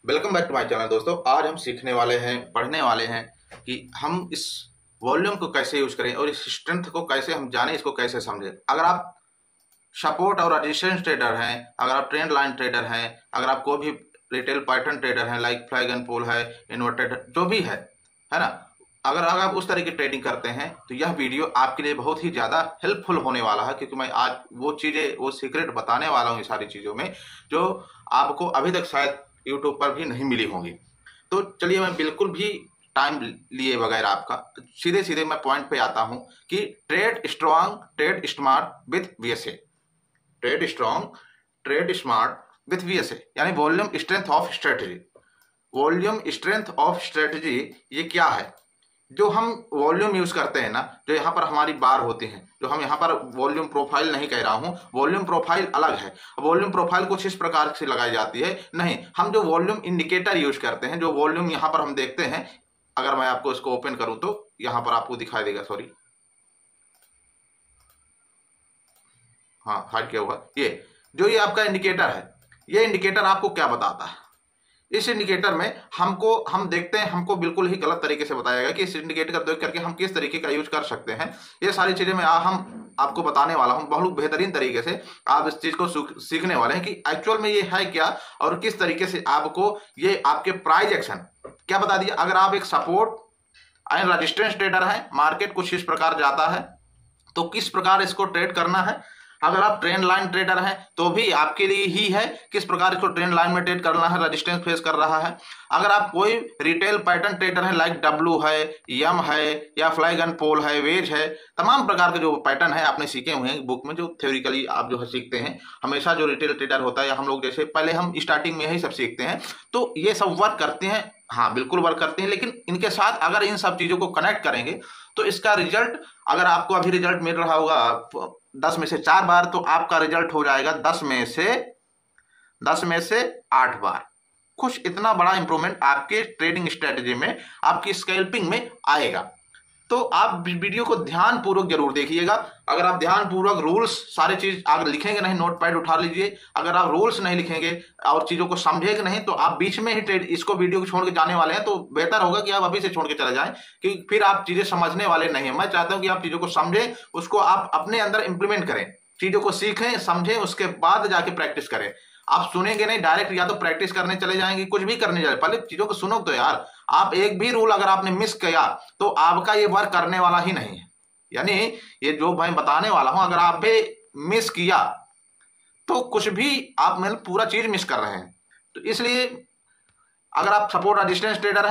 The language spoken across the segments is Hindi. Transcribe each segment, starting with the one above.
Welcome back to my channel दोस्तों। आज हम सीखने वाले हैं, पढ़ने वाले हैं कि हम इस वॉल्यूम को कैसे यूज करें और इस स्ट्रेंथ को कैसे हम जानें, इसको कैसे समझें। अगर आप सपोर्ट और रेजिस्टेंस ट्रेडर हैं, अगर आप ट्रेंड लाइन ट्रेडर हैं, अगर आप कोई भी रिटेल पैटर्न ट्रेडर हैं लाइक फ्लैग एंड पोल है, इन्वर्टेड जो भी है ना, अगर आप उस तरह की ट्रेडिंग करते हैं तो यह वीडियो आपके लिए बहुत ही ज़्यादा हेल्पफुल होने वाला है, क्योंकि मैं आज वो चीज़ें, वो सीक्रेट बताने वाला हूँ, ये सारी चीज़ों में जो आपको अभी तक शायद यूट्यूब पर भी नहीं मिली होंगी। तो चलिए, मैं बिल्कुल भी टाइम लिए बगैर आपका सीधे सीधे मैं पॉइंट पे आता हूं कि trade strong, trade smart with VSA. Trade strong, trade smart with VSA यानी volume strength of strategy. Volume strength of strategy ये क्या है? जो हम वॉल्यूम यूज करते हैं ना, जो यहाँ पर हमारी बार होती हैं, जो हम यहाँ पर वॉल्यूम प्रोफाइल नहीं कह रहा हूँ, वॉल्यूम प्रोफाइल अलग है। वॉल्यूम प्रोफाइल कुछ इस प्रकार से लगाई जाती है, नहीं, हम जो वॉल्यूम इंडिकेटर यूज करते हैं, जो वॉल्यूम यहाँ पर हम देखते हैं, अगर मैं आपको इसको ओपन करूं तो यहाँ पर आपको दिखाई देगा, सॉरी हाँ हाइड किया हुआ, ये आपका इंडिकेटर है। ये इंडिकेटर आपको क्या बताता है? इस इंडिकेटर में हम देखते हैं, हमको बिल्कुल ही गलत तरीके से बताया गया कि इस इंडिकेटर का देख करके हम किस तरीके का यूज कर सकते हैं। ये सारी चीजें मैं हम आपको बताने वाला हूं, बहुत बेहतरीन तरीके से आप इस चीज को सीखने वाले हैं कि एक्चुअल में ये है क्या और किस तरीके से आपको ये आपके प्राइस एक्शन क्या बता दिया। अगर आप एक सपोर्ट एंड रेजिस्टेंस ट्रेडर है, मार्केट कुछ इस प्रकार जाता है तो किस प्रकार इसको ट्रेड करना है। अगर आप ट्रेंड लाइन ट्रेडर हैं तो भी आपके लिए ही है किस प्रकार इसको ट्रेंड लाइन में ट्रेड करना है, रेजिस्टेंस फेस कर रहा है। अगर आप कोई रिटेल पैटर्न ट्रेडर है लाइक डब्लू है, यम है, या फ्लैग एंड पोल है, वेज है, तमाम प्रकार के जो पैटर्न है आपने सीखे हुए हैं बुक में, जो थ्योरिकली आप जो है सीखते हैं हमेशा। जो रिटेल ट्रेडर होता है या हम लोग जैसे पहले हम स्टार्टिंग में यही सब सीखते हैं, तो ये सब वर्क करते हैं, हाँ बिल्कुल वर्क करते हैं। लेकिन इनके साथ अगर इन सब चीजों को कनेक्ट करेंगे तो इसका रिजल्ट, अगर आपको अभी रिजल्ट मिल रहा होगा 10 में से 4 बार, तो आपका रिजल्ट हो जाएगा 10 में से 8 बार। कुछ इतना बड़ा इंप्रूवमेंट आपके ट्रेडिंग स्ट्रेटजी में, आपकी स्कैल्पिंग में आएगा। तो आप वीडियो को ध्यान पूर्वक जरूर देखिएगा। अगर आप ध्यान पूर्वक रूल्स सारे चीज अगर लिखेंगे नहीं, नोट पैड उठा लीजिए, अगर आप रूल्स नहीं लिखेंगे और चीजों को समझेंगे नहीं तो आप बीच में ही ट्रेड इसको वीडियो को छोड़ के जाने वाले हैं, तो बेहतर होगा कि आप अभी से छोड़ के चले जाएं, क्योंकि फिर आप चीजें समझने वाले नहीं है। मैं चाहता हूं कि आप चीजों को समझें, उसको आप अपने अंदर इंप्लीमेंट करें, चीजों को सीखें, समझें, उसके बाद जाके प्रैक्टिस करें। आप सुनेंगे नहीं डायरेक्ट, या तो प्रैक्टिस करने चले जाएंगे, कुछ भी करने जाए, पहले चीजों को सुनो तो यार। आप एक भी रूल अगर आपने मिस किया तो आपका ये वर्क करने वाला ही नहीं है। यानी ये जो मैं बताने वाला हूं, अगर आप भी मिस किया तो कुछ भी आप मतलब पूरा चीज मिस कर रहे हैं। तो इसलिए अगर आप सपोर्ट रेजिस्टेंस ट्रेडर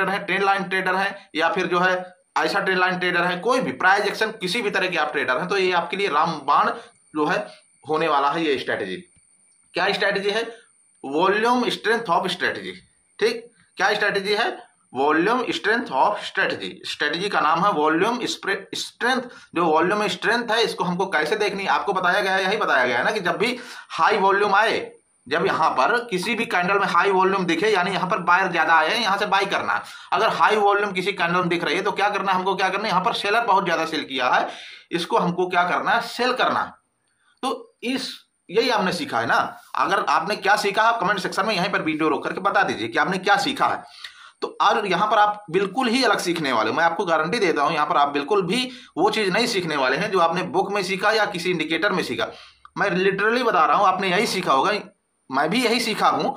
हैं, ट्रेंड लाइन ट्रेडर हैं, या फिर जो है ऐसा ट्रेंड लाइन ट्रेडर है, कोई भी प्राइस एक्शन किसी भी तरह के आप ट्रेडर हैं, तो ये आपके लिए रामबाण जो है होने वाला है। ये स्ट्रेटजी क्या स्ट्रेटजी है? Volume strength of strategy. ठीक, क्या स्ट्रेटजी है? Volume strength of strategy. Strategy का नाम है वॉल्यूम स्ट्रेंथ। जो वॉल्यूम स्ट्रेंथ है, इसको हमको कैसे देखनी है आपको बताया गया है, यही बताया गया है ना, कि जब भी हाई वॉल्यूम आए, जब यहां पर किसी भी कैंडल में हाई वॉल्यूम दिखे, यानी यहां पर बायर ज्यादा आए हैं, यहां से बाई करना है। अगर हाई वॉल्यूम किसी कैंडल में दिख रही है तो क्या करना है हमको? क्या करना है? यहां पर सेलर बहुत ज्यादा सेल किया है, इसको हमको क्या करना है? सेल करना है। तो यही आपने सीखा है ना। अगर आपने क्या सीखा आप कमेंट सेक्शन में यहीं पर वीडियो रोक करके बता दीजिए कि आपने क्या सीखा है। तो और यहां पर आप बिल्कुल ही अलग सीखने वाले, मैं आपको गारंटी देता हूं, यहां पर आप बिल्कुल भी वो चीज नहीं सीखने वाले हैं जो आपने बुक में सीखा या किसी इंडिकेटर में सीखा। मैं लिटरली बता रहा हूं, आपने यही सीखा होगा, मैं भी यही सीखा हूं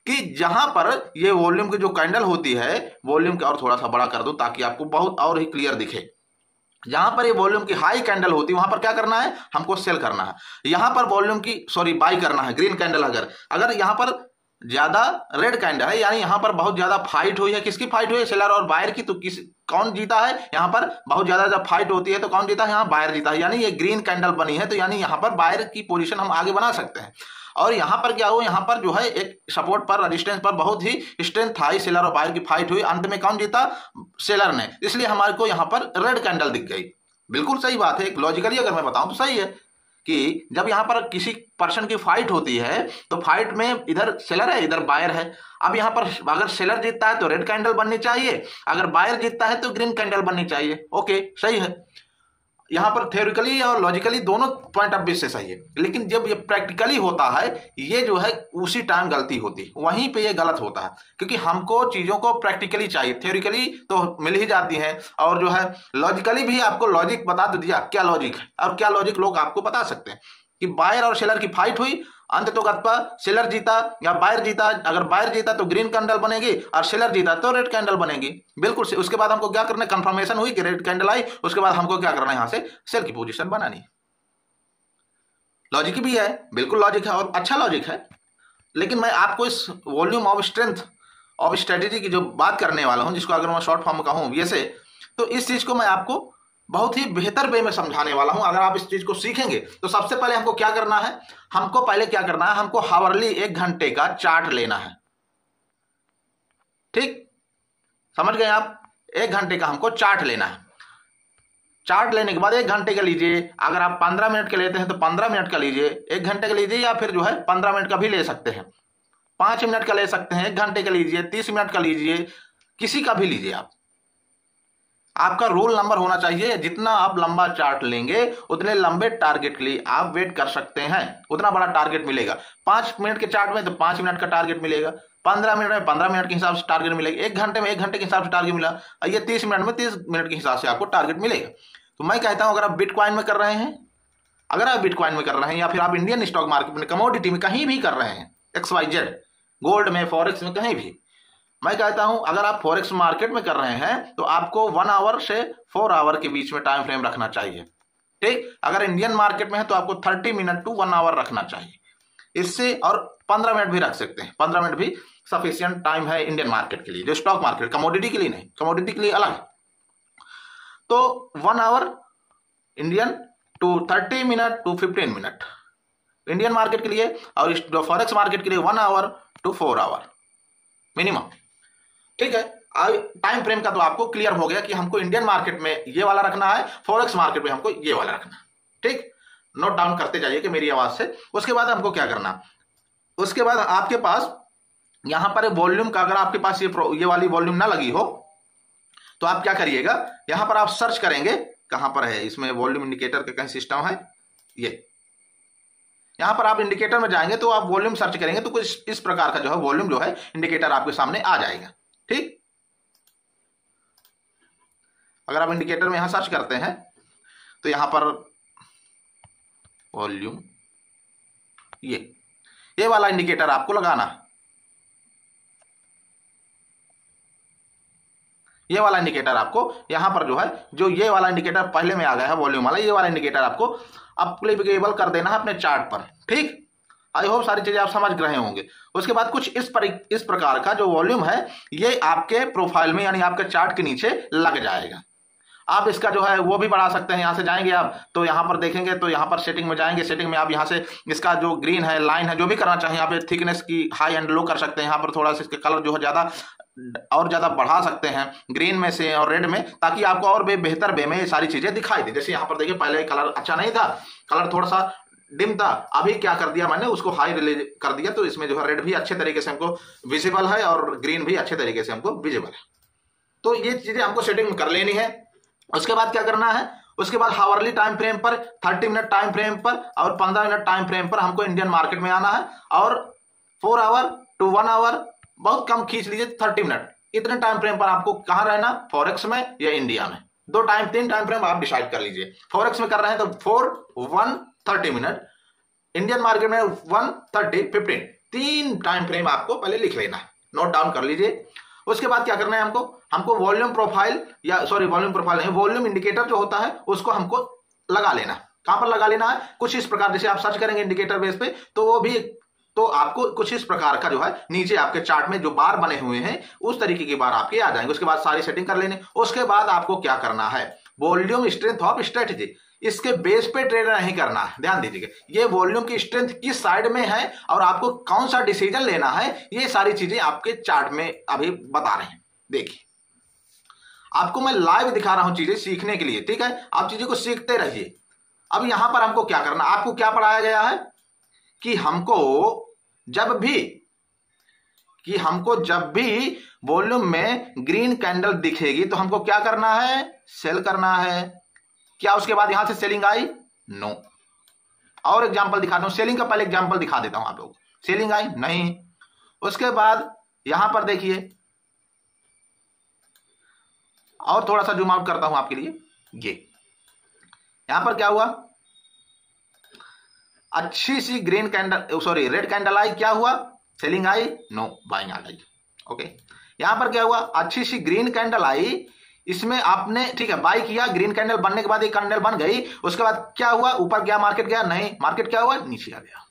कि जहां पर ये वॉल्यूम की जो कैंडल होती है, वॉल्यूम का और थोड़ा सा बड़ा कर दो ताकि आपको बहुत और ही क्लियर दिखे। जहां पर ये वॉल्यूम की हाई कैंडल होती है वहां पर क्या करना है? हमको सेल करना है। यहां पर वॉल्यूम की बाई करना है, ग्रीन कैंडल। अगर यहां पर ज्यादा रेड कैंडल है, यानी यहां पर बहुत ज्यादा फाइट हुई है, किसकी फाइट हुई है? सेलर और बायर की। तो कौन जीता है? यहां पर बहुत ज्यादा जब फाइट होती है तो कौन जीता है? यहां बायर जीता है। यानी ये ग्रीन कैंडल बनी है, तो यानी यहां पर बायर की पोजीशन हम आगे बना सकते हैं। और यहां पर क्या हो? यहां पर जो है एक सपोर्ट पर, रेजिस्टेंस पर बहुत ही स्ट्रेंथ था, सेलर और बायर की फाइट हुई, अंत में कौन जीता? सेलर ने। इसलिए हमारे को यहां पर रेड कैंडल दिख गई। बिल्कुल सही बात है, लॉजिकली अगर मैं बताऊं तो सही है कि जब यहां पर किसी पर्सन की फाइट होती है तो फाइट में इधर सेलर है, इधर बायर है। अब यहां पर अगर सेलर जीतता है तो रेड कैंडल बननी चाहिए, अगर बायर जीतता है तो ग्रीन कैंडल बननी चाहिए। ओके, सही है। यहाँ पर थ्योरिकली और लॉजिकली दोनों पॉइंट ऑफ व्यू से सही है, लेकिन जब ये प्रैक्टिकली होता है ये जो है उसी टाइम गलती होती है, वहीं पे ये गलत होता है, क्योंकि हमको चीजों को प्रैक्टिकली चाहिए, थ्योरिकली तो मिल ही जाती है और जो है लॉजिकली भी आपको लॉजिक बता तो दिया क्या लॉजिक है, और क्या लॉजिक लोग आपको बता सकते हैं कि बायर और सेलर की फाइट हुई, अंत तो गत्पा सेलर जीता या बायर जीता, अगर बायर जीता तो ग्रीन कैंडल बनेगी और सेलर जीता तो रेड कैंडल बनेगी, बिल्कुल से। उसके बाद हमको क्या करना है, कंफर्मेशन हुई कि रेड कैंडल आई, उसके बाद हमको क्या करना है, यहां से सेल की पोजीशन बनानी। लॉजिक भी है, बिल्कुल लॉजिक है और अच्छा लॉजिक है, लेकिन मैं आपको इस volume of strength of strategy की जो बात करने वाला हूं, जिसको अगर मैं शॉर्ट फॉर्म में कहूं ये से, तो इस चीज को मैं आपको बहुत ही बेहतर वे में समझाने वाला हूं। अगर आप इस चीज को सीखेंगे तो सबसे पहले हमको क्या करना है, हमको पहले क्या करना है, हमको हावरली 1 घंटे का चार्ट लेना है। ठीक, समझ गए आप? 1 घंटे का हमको चार्ट लेना है। चार्ट लेने के बाद 1 घंटे का लीजिए, अगर आप 15 मिनट का लेते हैं तो 15 मिनट का लीजिए, 1 घंटे का लीजिए, या फिर जो है 15 मिनट का भी ले सकते हैं, 5 मिनट का ले सकते हैं, 1 घंटे का लीजिए, 30 मिनट का लीजिए, किसी का भी लीजिए आप। आपका रोल नंबर होना चाहिए, जितना आप लंबा चार्ट लेंगे उतने लंबे टारगेट के लिए आप वेट कर सकते हैं, उतना बड़ा टारगेट मिलेगा। 5 मिनट के चार्ट में तो 5 मिनट का टारगेट मिलेगा, 15 मिनट में 15 मिनट के हिसाब से टारगेट मिलेगा, 1 घंटे में 1 घंटे के हिसाब से टारगेट मिला, ये 30 मिनट में 30 मिनट के हिसाब से आपको टारगेट मिलेगा। तो मैं कहता हूं अगर आप बिटकॉइन में कर रहे हैं, अगर आप बिटकॉइन में कर रहे हैं, या फिर आप इंडियन स्टॉक मार्केट में, कमोडिटी में कहीं भी कर रहे हैं, XYZ, गोल्ड में, फॉरेक्स में, कहीं भी, मैं कहता हूं अगर आप फॉरेक्स मार्केट में कर रहे हैं तो आपको 1 आवर से 4 आवर के बीच में टाइम फ्रेम रखना चाहिए। ठीक, अगर इंडियन मार्केट में है तो आपको 30 मिनट टू 1 आवर रखना चाहिए इससे, और 15 मिनट भी रख सकते हैं, 15 मिनट भी सफिशिएंट टाइम है इंडियन मार्केट के लिए, जो स्टॉक मार्केट, कमोडिटी के लिए नहीं, कमोडिटी के लिए अलग है। तो 1 hour Indian to 30 minute to 15 minute Indian market के लिए, और फॉरेक्स मार्केट के लिए 1 आवर टू 4 आवर मिनिमम। ठीक है, टाइम फ्रेम का तो आपको क्लियर हो गया कि हमको इंडियन मार्केट में ये वाला रखना है, फॉरेक्स मार्केट में हमको ये वाला रखना है। ठीक, नोट डाउन करते जाइए कि मेरी आवाज से। उसके बाद हमको क्या करना, उसके बाद आपके पास यहां पर वॉल्यूम का, अगर आपके पास ये वाली वॉल्यूम ना लगी हो तो आप क्या करिएगा, यहां पर आप सर्च करेंगे, कहां पर है इसमें वॉल्यूम इंडिकेटर का कहीं सिस्टम है, ये यहां पर आप इंडिकेटर में जाएंगे तो आप वॉल्यूम सर्च करेंगे तो कुछ इस प्रकार का जो है वॉल्यूम जो है इंडिकेटर आपके सामने आ जाएगा। ठीक, अगर आप इंडिकेटर में यहां सर्च करते हैं तो यहां पर वॉल्यूम, ये वाला इंडिकेटर आपको लगाना है, ये वाला इंडिकेटर आपको यहां पर जो है, जो ये वाला इंडिकेटर पहले में आ गया है वॉल्यूम वाला, ये वाला इंडिकेटर आपको अप्लीकेबल कर देना है अपने चार्ट पर। ठीक, आई होप सारी चीजें आप समझ रहे होंगे। उसके बाद कुछ इस प्रकार का जो वॉल्यूम है ये आपके प्रोफाइल में, यानी आपके चार्ट के नीचे लग जाएगा। आप इसका जो है वो भी बढ़ा सकते हैं, यहां से जाएंगे आप तो यहां पर देखेंगे, तो यहां पर सेटिंग में जाएंगे, सेटिंग में आप यहां से इसका जो ग्रीन है, लाइन है, जो भी करना चाहें, यहाँ पे थिकनेस की हाई एंड लो कर सकते हैं, यहाँ पर थोड़ा सा इसके कलर जो है ज्यादा और ज्यादा बढ़ा सकते हैं ग्रीन में से और रेड में, ताकि आपको और बेहतर वे में ये सारी चीजें दिखाई दे। जैसे यहाँ पर देखिए पहले कलर अच्छा नहीं था, कलर थोड़ा सा डिम था, अभी क्या कर दिया मैंने, उसको हाई कर दिया, तो इसमें जो है रेड भी अच्छे तरीके से हमको विजिबल है और ग्रीन भी अच्छे तरीके से हमको विजिबल है। तो ये चीजें हमको सेटिंग कर लेनी है। उसके बाद क्या करना है, उसके बाद हावरली टाइम फ्रेम पर, 30 मिनट टाइम फ्रेम पर और 15 मिनट टाइम फ्रेम पर हमको इंडियन मार्केट में आना है, और 4 आवर टू 1 आवर, बहुत कम खींच लीजिए 30 मिनट, इतने टाइम फ्रेम पर आपको कहां रहना, फॉरेक्स में या इंडिया में। 3 टाइम फ्रेम आप डिसाइड कर लीजिए। फॉरेक्स में कर रहे हैं तो 4, 1, 30 मिनट, इंडियन मार्केट में 1, 30, 15, 3 टाइम फ्रेम आपको पहले लिख लेना है, नोट डाउन कर लीजिए। उसके बाद क्या करना है, हमको वॉल्यूम प्रोफाइल, या सॉरी वॉल्यूम प्रोफाइल नहीं, वॉल्यूम इंडिकेटर जो होता है उसको हमको लगा लेना। कहां पर लगा लेना है, कुछ इस प्रकार, जैसे आप सर्च करेंगे इंडिकेटर बेस पे तो वो भी, तो आपको कुछ इस प्रकार का जो है नीचे आपके चार्ट में जो बार बने हुए हैं उस तरीके की बार आपके आ जाएंगे। उसके बाद सारी सेटिंग कर लेने। उसके बाद आपको क्या करना है, वॉल्यूम स्ट्रेंथ ऑफ स्ट्रेटजी, इसके बेस पे ट्रेड नहीं करना है। ध्यान दीजिएगा, ये वॉल्यूम की स्ट्रेंथ किस साइड में है और आपको कौन सा डिसीजन लेना है, ये सारी चीजें आपके चार्ट में अभी बता रहे हैं। देखिए, आपको मैं लाइव दिखा रहा हूं चीजें सीखने के लिए, ठीक है, आप चीजों को सीखते रहिए। अब यहां पर हमको क्या करना, आपको क्या पढ़ाया गया है कि हमको जब भी वॉल्यूम में ग्रीन कैंडल दिखेगी तो हमको क्या करना है, सेल करना है। क्या उसके बाद यहां से सेलिंग आई? नो। और एग्जांपल दिखाता हूं, सेलिंग का पहले एग्जांपल दिखा देता हूं आप लोग। सेलिंग आई? नहीं। उसके बाद यहां पर देखिए, और थोड़ा सा जूम आउट करता हूं आपके लिए, ये यहां पर क्या हुआ, अच्छी सी green candle, sorry red candle आई, क्या हुआ? सेलिंग आई? नो, बाइंग आ गई। ओके, यहां पर क्या हुआ, अच्छी सी ग्रीन कैंडल आई, इसमें आपने ठीक है बाई किया, ग्रीन कैंडल बनने के बाद एक कैंडल बन गई, उसके बाद क्या हुआ, ऊपर गया मार्केट गया? नहीं, मार्केट क्या हुआ, नीचे आ गया।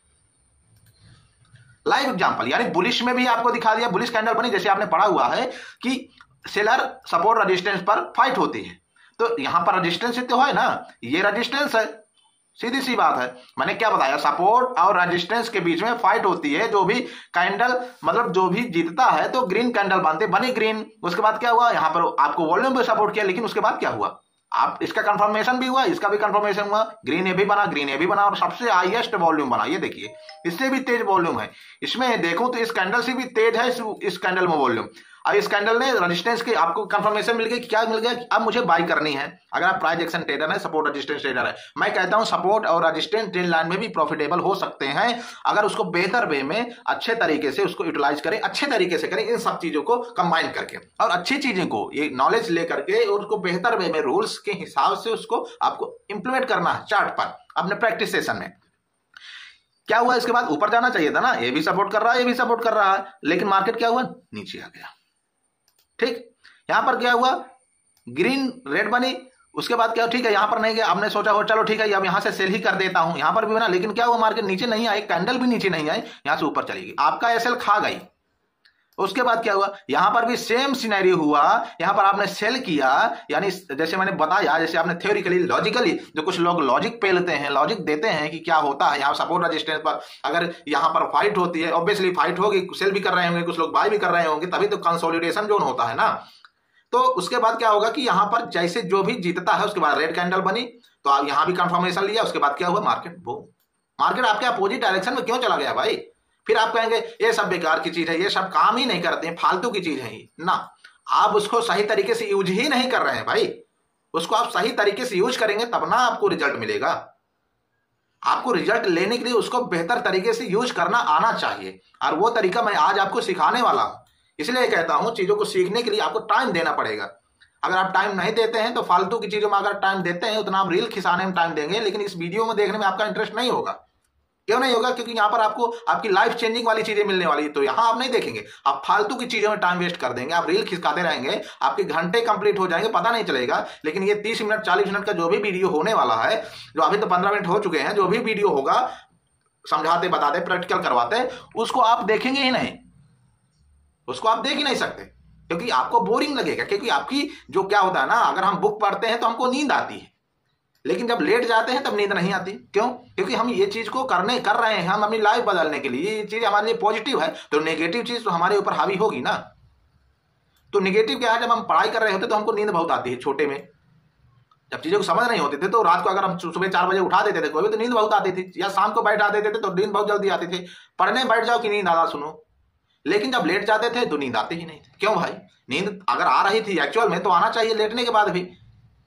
लाइव एग्जांपल, यानी बुलिश में भी आपको दिखा दिया, बुलिश कैंडल बनी, जैसे आपने पढ़ा हुआ है कि सेलर सपोर्ट रेजिस्टेंस पर फाइट होती है, तो यहां पर रेजिस्टेंस तो है ना, ये रेजिस्टेंस है, सीधी सी बात है। मैंने क्या बताया, सपोर्ट और रेजिस्टेंस के बीच में फाइट होती है, जो भी कैंडल मतलब जो भी जीतता है तो ग्रीन कैंडल बनते, बनी ग्रीन, उसके बाद क्या हुआ, यहां पर आपको वॉल्यूम भी सपोर्ट किया, लेकिन उसके बाद क्या हुआ, आप इसका कंफर्मेशन भी हुआ, इसका भी कंफर्मेशन हुआ, ग्रीन ए भी बना, ग्रीन ए भी बना, और सबसे हाईएस्ट वॉल्यूम बना, ये देखिए इससे भी तेज वॉल्यूम है, इसमें देखो तो इस कैंडल से भी तेज है इस कैंडल में वॉल्यूम, और इस कैंडल ने रेजिस्टेंस की आपको कंफर्मेशन मिल गई, क्या मिल गया, अब मुझे बाई करनी है। अगर आप प्राइस एक्शन ट्रेडर है, सपोर्ट रेजिस्टेंस ट्रेडर है, मैं कहता हूं सपोर्ट और रेजिस्टेंस ट्रेंड लाइन में भी प्रॉफिटेबल हो सकते हैं, अगर उसको बेहतर वे में अच्छे तरीके से उसको यूटिलाइज करें, अच्छे तरीके से करें, इन सब चीजों को कंबाइन करके और अच्छी चीजों को ये नॉलेज लेकर के और उसको बेहतर वे में रूल्स के हिसाब से उसको आपको इंप्लीमेंट करना है चार्ट पर अपने प्रैक्टिस सेशन में। क्या हुआ, इसके बाद ऊपर जाना चाहिए था ना, ये भी सपोर्ट कर रहा है, ये भी सपोर्ट कर रहा है, लेकिन मार्केट क्या हुआ, नीचे आ गया। ठीक, यहां पर क्या हुआ, ग्रीन रेड बनी, उसके बाद क्या, ठीक है यहां पर नहीं गया, आपने सोचा हो चलो ठीक है अब यहां से सेल ही कर देता हूं, यहां पर भी बना, लेकिन क्या हुआ, मार्केट नीचे नहीं आई, कैंडल भी नीचे नहीं आई, यहां से ऊपर चली गई, आपका एसएल खा गई। उसके बाद क्या हुआ, यहां पर भी सेम सिनेरियो हुआ, यहां पर आपने सेल किया, यानी जैसे मैंने बताया, जैसे आपने थ्योरिकली लॉजिकली, जो कुछ लोग लॉजिक पेलते हैं, लॉजिक देते हैं कि क्या होता है यहां सपोर्ट रेजिस्टेंस पर, अगर यहां पर फाइट होती है, ऑब्वियसली फाइट होगी, सेल भी कर रहे होंगे कुछ लोग, बाय भी कर रहे होंगे, तभी तो कंसोलिडेशन जोन होता है ना। तो उसके बाद क्या होगा कि यहां पर जैसे जो भी जीतता है, उसके बाद रेड कैंडल बनी, तो आप यहां भी कंफर्मेशन लिया, उसके बाद क्या हुआ, मार्केट बूम, मार्केट आपके अपोजिट डायरेक्शन में क्यों चला गया भाई? फिर आप कहेंगे ये सब बेकार की चीज है, ये सब काम ही नहीं करते हैं, फालतू की चीज है ना, आप उसको सही तरीके से यूज ही नहीं कर रहे हैं भाई, उसको आप सही तरीके से यूज करेंगे तब ना आपको रिजल्ट मिलेगा। आपको रिजल्ट लेने के लिए उसको बेहतर तरीके से यूज करना आना चाहिए, और वो तरीका मैं आज आपको सिखाने वाला हूं। इसलिए कहता हूं चीजों को सीखने के लिए आपको टाइम देना पड़ेगा। अगर आप टाइम नहीं देते हैं तो फालतू की चीजों में अगर टाइम देते हैं उतना आप रील खिंचाने में टाइम देंगे, लेकिन इस वीडियो में देखने में आपका इंटरेस्ट नहीं होगा। क्यों नहीं होगा? क्योंकि यहाँ पर आपको आपकी लाइफ चेंजिंग वाली चीजें मिलने वाली है, तो यहाँ आप नहीं देखेंगे, आप फालतू की चीजों में टाइम वेस्ट कर देंगे, आप रील खिसकाते रहेंगे, आपके घंटे कंप्लीट हो जाएंगे, पता नहीं चलेगा। लेकिन ये 30 मिनट 40 मिनट का जो भी वीडियो होने वाला है, जो अभी तो 15 मिनट हो चुके हैं, जो भी वीडियो होगा समझाते बताते प्रैक्टिकल करवाते, उसको आप देखेंगे ही नहीं, उसको आप देख ही नहीं सकते, क्योंकि आपको बोरिंग लगेगा। क्योंकि आपकी जो क्या होता है ना, अगर हम बुक पढ़ते हैं तो हमको नींद आती है, लेकिन जब लेट जाते हैं तब नींद नहीं आती। क्यों? क्योंकि हम ये चीज को कर रहे हैं, हम अपनी लाइफ बदलने के लिए, ये चीज हमारे लिए पॉजिटिव है, तो नेगेटिव चीज तो हमारे ऊपर हावी होगी ना। तो नेगेटिव क्या है, जब हम पढ़ाई कर रहे होते तो हमको नींद बहुत आती है। छोटे में जब चीजों को समझ नहीं होते थे तो रात को अगर हम सुबह 4 बजे उठा देते थे कोई, तो नींद बहुत आती थी, या शाम को बैठा देते थे तो नींद बहुत जल्दी आती थी। पढ़ने बैठ जाओ कि नींद आधा सुनो, लेकिन जब लेट जाते थे तो नींद आती ही नहीं थी। क्यों भाई? नींद अगर आ रही थी एक्चुअल में तो आना चाहिए लेटने के बाद भी,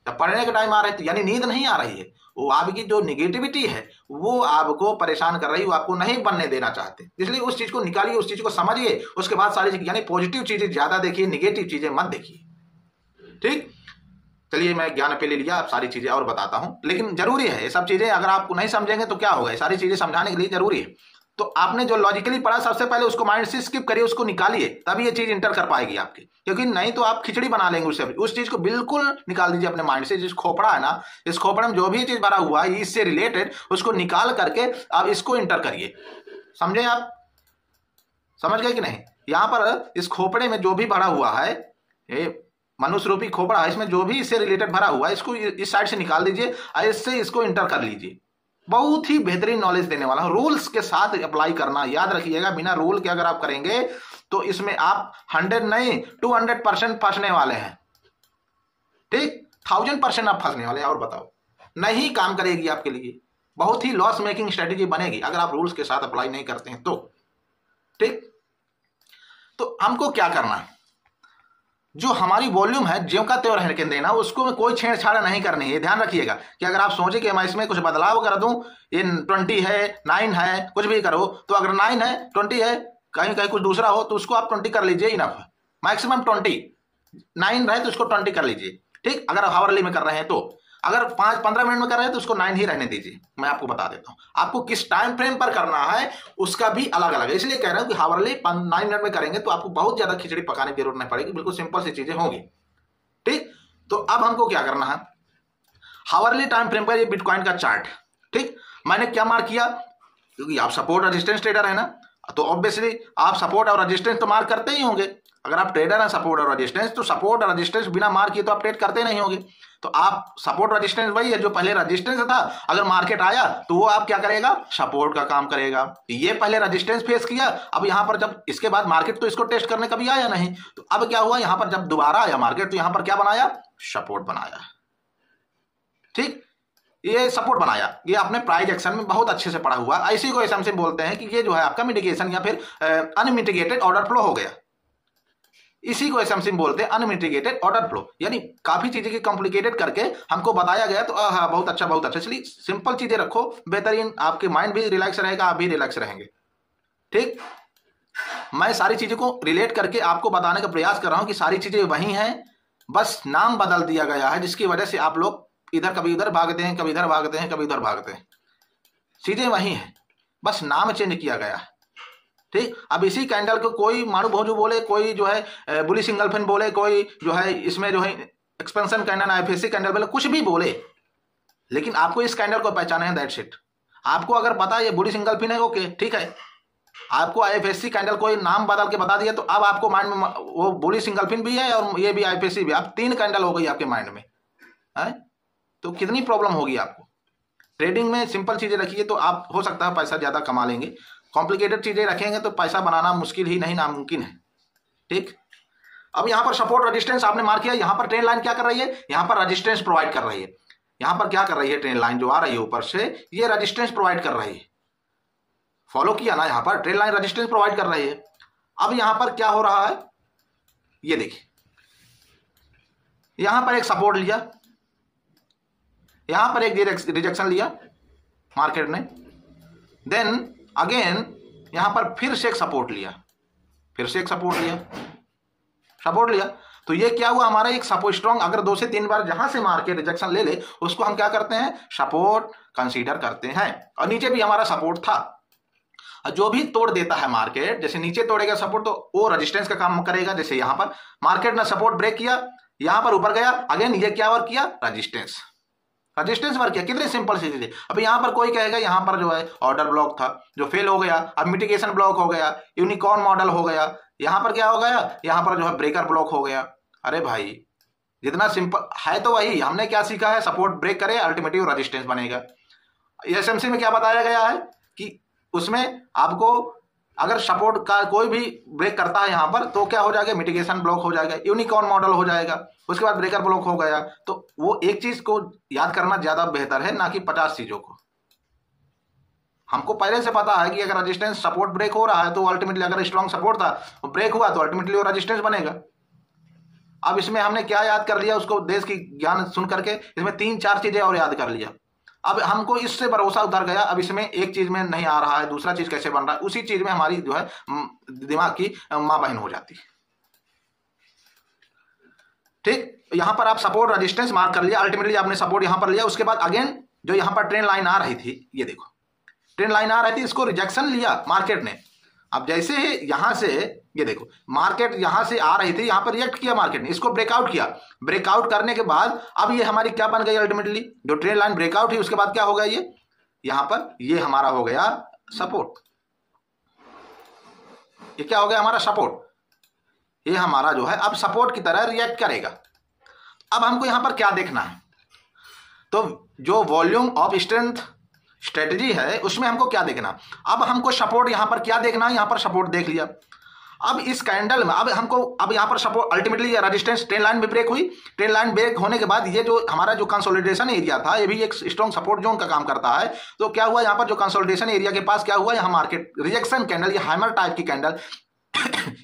जब पढ़ने के टाइम आ रही थी, यानी नींद नहीं आ रही है। वो आपकी जो निगेटिविटी है वो आपको परेशान कर रही है, वो आपको नहीं बनने देना चाहते। इसलिए उस चीज को निकालिए, उस चीज को समझिए, उसके बाद सारी चीज, यानी पॉजिटिव चीजें ज्यादा देखिए, निगेटिव चीजें मत देखिए। ठीक, चलिए मैं ज्ञान पे ले लिया, अब सारी चीजें और बताता हूं, लेकिन जरूरी है ये सब चीजें, अगर आपको नहीं समझेंगे तो क्या होगा, सारी चीजें समझाने के लिए जरूरी है। तो आपने जो लॉजिकली पढ़ा सबसे पहले उसको माइंड से स्किप करिए, उसको निकालिए, तभी ये चीज इंटर कर पाएगी आपकी, क्योंकि नहीं तो आप खिचड़ी बना लेंगे उससे। उस चीज को बिल्कुल निकाल दीजिए अपने माइंड से। जिस खोपड़ा है ना, इस खोपड़े में जो भी चीज भरा हुआ है इससे रिलेटेड, उसको निकाल करके आप इसको इंटर करिए। समझे? आप समझ गए कि नहीं? यहां पर इस खोपड़े में जो भी भरा हुआ है, ये मनुष्य रूपी खोपड़ा है, इसमें जो भी इससे रिलेटेड भरा हुआ है, इसको इस साइड से निकाल दीजिए और इससे इसको इंटर कर लीजिए। बहुत ही बेहतरीन नॉलेज देने वाला हूं, रूल्स के साथ अप्लाई करना, याद रखिएगा। बिना रूल के अगर आप करेंगे तो इसमें आप 100 नहीं 200% फंसने वाले हैं। ठीक, 1000% आप फंसने वाले हैं। और बताओ, नहीं काम करेगी आपके लिए, बहुत ही लॉस मेकिंग स्ट्रेटेजी बनेगी अगर आप रूल्स के साथ अप्लाई नहीं करते हैं तो। ठीक, तो हमको क्या करना है, जो हमारी वॉल्यूम है ज्यों का त्यों रहने के देना, उसको कोई छेड़छाड़ नहीं करनी है। ध्यान रखिएगा कि अगर आप सोचे कि मैं इसमें कुछ बदलाव कर दूं, ये 20 है 9 है कुछ भी करो, तो अगर 9 है 20 है कहीं कहीं कुछ दूसरा हो तो उसको आप 20 कर लीजिए, इनफ है। मैक्सिमम 20, 9 रहे तो उसको 20 कर लीजिए, ठीक। अगर हावरली में कर रहे हैं तो, अगर 5-15 मिनट में कर रहे हैं तो उसको 9 ही रहने दीजिए। मैं आपको बता देता हूं आपको किस टाइम फ्रेम पर करना है, उसका भी अलग अलग है। इसलिए कह रहा हूं कि हावरली 9 मिनट में करेंगे तो आपको बहुत ज्यादा खिचड़ी पकाने की जरूरत नहीं पड़ेगी, बिल्कुल सिंपल सी चीजें होंगी, ठीक। तो अब हमको क्या करना है, हावरली टाइम फ्रेम पर ये बिटकॉइन का चार्ट, ठीक। मैंने क्या मार्क किया, क्योंकि आप सपोर्ट रेजिस्टेंस ट्रेडर है ना, तो ऑब्वियसली आप सपोर्ट और रेजिस्टेंस तो मार्क करते ही होंगे। अगर आप ट्रेडर हैं सपोर्ट और रेजिस्टेंस, तो सपोर्ट और रेजिस्टेंस बिना मार्क किए तो आप ट्रेड करते नहीं होंगे। तो आप सपोर्ट रेजिस्टेंस वही है जो पहले रेजिस्टेंस था, अगर मार्केट आया तो वो आप क्या करेगा, सपोर्ट का काम करेगा। ये पहले रेजिस्टेंस फेस किया, अब यहां पर जब इसके बाद मार्केट तो इसको टेस्ट करने कभी आया नहीं, तो अब क्या हुआ, यहां पर जब दोबारा आया मार्केट तो यहां पर क्या बनाया, सपोर्ट बनाया, ठीक। ये सपोर्ट बनाया, ये आपने प्राइस एक्शन में बहुत अच्छे से पढ़ा हुआ। ऐसी को एसएमसी बोलते हैं कि ये जो है आपका मिटिगेशन या फिर अनमिटिगेटेड ऑर्डर फ्लो हो गया। इसी को एसएमसी बोलते हैं अनमिटिगेटेड ऑर्डर फ्लो, यानी काफी चीजें की कॉम्प्लिकेटेड करके हमको बताया गया। तो हाँ बहुत अच्छा बहुत अच्छा, इसलिए सिंपल चीजें रखो, बेहतरीन, आपके माइंड भी रिलैक्स रहेगा, आप भी रिलैक्स रहेंगे, ठीक। मैं सारी चीजों को रिलेट करके आपको बताने का प्रयास कर रहा हूं कि सारी चीजें वही हैं, बस नाम बदल दिया गया है, जिसकी वजह से आप लोग इधर कभी इधर भागते हैं, कभी इधर भागते हैं, कभी उधर भागते हैं। चीजें वही हैं, बस नाम चेंज किया गया है, ठीक। अब इसी कैंडल को कोई मारू भोजू बोले, कोई जो है बुलिश इंगल्फिन बोले, कोई जो है इसमें जो है एक्सपेंशन कैंडल आईएफएससी कैंडल बोले, कुछ भी बोले, लेकिन आपको इस कैंडल को पहचाना है, दैट्स इट। आपको अगर पता है ये बुलिश इंगल्फिन है, ओके ठीक है। आपको आईएफएससी कैंडल कोई नाम बदल के बता दिया तो अब आपको माइंड में वो बुलिश इंगल्फिन भी है और ये भी आईएफएससी भी, आप 3 कैंडल हो गई आपके माइंड में है, तो कितनी प्रॉब्लम होगी आपको। ट्रेडिंग में सिंपल चीजें रखिए तो आप हो सकता है पैसा ज्यादा कमा लेंगे, कॉम्प्लिकेटेड चीजें रखेंगे तो पैसा बनाना मुश्किल ही नहीं नामुमकिन है, ठीक। अब यहां पर सपोर्ट रेजिस्टेंस आपने मार्क किया, यहां पर ट्रेंड लाइन क्या कर रही है, यहां पर रेजिस्टेंस प्रोवाइड कर रही है। यहां पर क्या कर रही है, ट्रेंड लाइन जो आ रही है ऊपर से, ये रेजिस्टेंस प्रोवाइड कर रही है। फॉलो किया ना, यहां पर ट्रेंड लाइन रेजिस्टेंस प्रोवाइड कर रही है। अब यहां पर क्या हो रहा है, ये देखिए, यहां पर एक सपोर्ट लिया, यहां पर एक रिजेक्शन लिया मार्केट ने, देन अगेन यहां पर फिर से एक सपोर्ट लिया, फिर से एक सपोर्ट लिया, तो ये क्या हुआ, हमारा एक सपोर्ट स्ट्रॉन्ग, अगर 2 से 3 बार जहां से मार्केट रिजेक्शन ले ले उसको हम क्या करते हैं, सपोर्ट कंसीडर करते हैं। और नीचे भी हमारा सपोर्ट था, जो भी तोड़ देता है मार्केट, जैसे नीचे तोड़ेगा सपोर्ट तो वो रेजिस्टेंस का काम करेगा। जैसे यहां पर मार्केट ने सपोर्ट ब्रेक किया, यहां पर ऊपर गया, अगेन ये क्या वर्क किया, रेजिस्टेंस वर्क किया। कितनी सिंपल सी चीज है। अब यहां पर कोई कहेगा यहां पर जो है ऑर्डर ब्लॉक था जो फेल हो गया, अब मिटिगेशन ब्लॉक हो गया, यूनिकॉर्न मॉडल हो गया, यहां पर क्या हो गया, यहां पर जो है ब्रेकर ब्लॉक हो गया। अरे भाई जितना सिंपल है तो वही, हमने क्या सीखा है, सपोर्ट ब्रेक करे अल्टीमेटिव रेजिस्टेंस बनेगा। एसएमसी में क्या बताया गया है कि उसमें आपको अगर सपोर्ट का कोई भी ब्रेक करता है यहां पर तो क्या हो जाएगा, मिटिगेशन ब्लॉक हो जाएगा, यूनिकॉर्न मॉडल हो जाएगा, उसके बाद ब्रेकर ब्लॉक हो गया। तो वो एक चीज को याद करना ज्यादा बेहतर है ना कि 50 चीजों को। हमको पहले से पता है कि अगर रेजिस्टेंस सपोर्ट ब्रेक हो रहा है तो अल्टीमेटली, अगर स्ट्रॉन्ग सपोर्ट था वो ब्रेक हुआ तो अल्टीमेटली वो रेजिस्टेंस बनेगा। अब इसमें हमने क्या याद कर लिया, उसको देश की ज्ञान सुन करके इसमें 3-4 चीजें और याद कर लिया। अब हमको इससे भरोसा उतर गया, अब इसमें एक चीज में नहीं आ रहा है, दूसरा चीज कैसे बन रहा है, उसी चीज में हमारी जो है दिमाग की मां बहन हो जाती है, ठीक। यहां पर आप सपोर्ट रेजिस्टेंस मार्क कर लिया, अल्टीमेटली आपने सपोर्ट यहां पर लिया। उसके बाद अगेन जो यहां पर ट्रेंड लाइन आ रही थी, ये देखो ट्रेंड लाइन आ रही थी, इसको रिजेक्शन लिया मार्केट ने। अब जैसे ही यहां से ये देखो मार्केट यहां से आ रही थी, यहां पर रिएक्ट किया मार्केट ने, इसको ब्रेकआउट किया। ब्रेकआउट करने के बाद अब ये हमारी क्या बन गई, अल्टीमेटली जो ट्रेंड लाइन ब्रेकआउट हुई उसके बाद क्या हो गया, ये यहां पर ये हमारा हो गया सपोर्ट। ये क्या हो गया हमारा सपोर्ट, ये हमारा जो है अब सपोर्ट की तरह रिएक्ट करेगा। अब हमको यहां पर क्या देखना है, तो जो वॉल्यूम ऑफ स्ट्रेंथ स्ट्रेटजी है उसमें हमको क्या देखना, अब हमको सपोर्ट यहां पर क्या देखना है, यहां पर सपोर्ट देख लिया। अब इस कैंडल में अब हमको अब यहां पर support ultimately resistance trend line भी ब्रेक हुई। ट्रेंड लाइन ब्रेक होने के बाद ये जो हमारा जो कंसोलिडेशन एरिया था ये भी एक स्ट्रॉन्ग सपोर्ट जोन का काम करता है। तो क्या हुआ, यहां पर जो कंसोलिडेशन एरिया के पास क्या हुआ, यहां मार्केट रिजेक्शन कैंडल, ये हैमर टाइप की कैंडल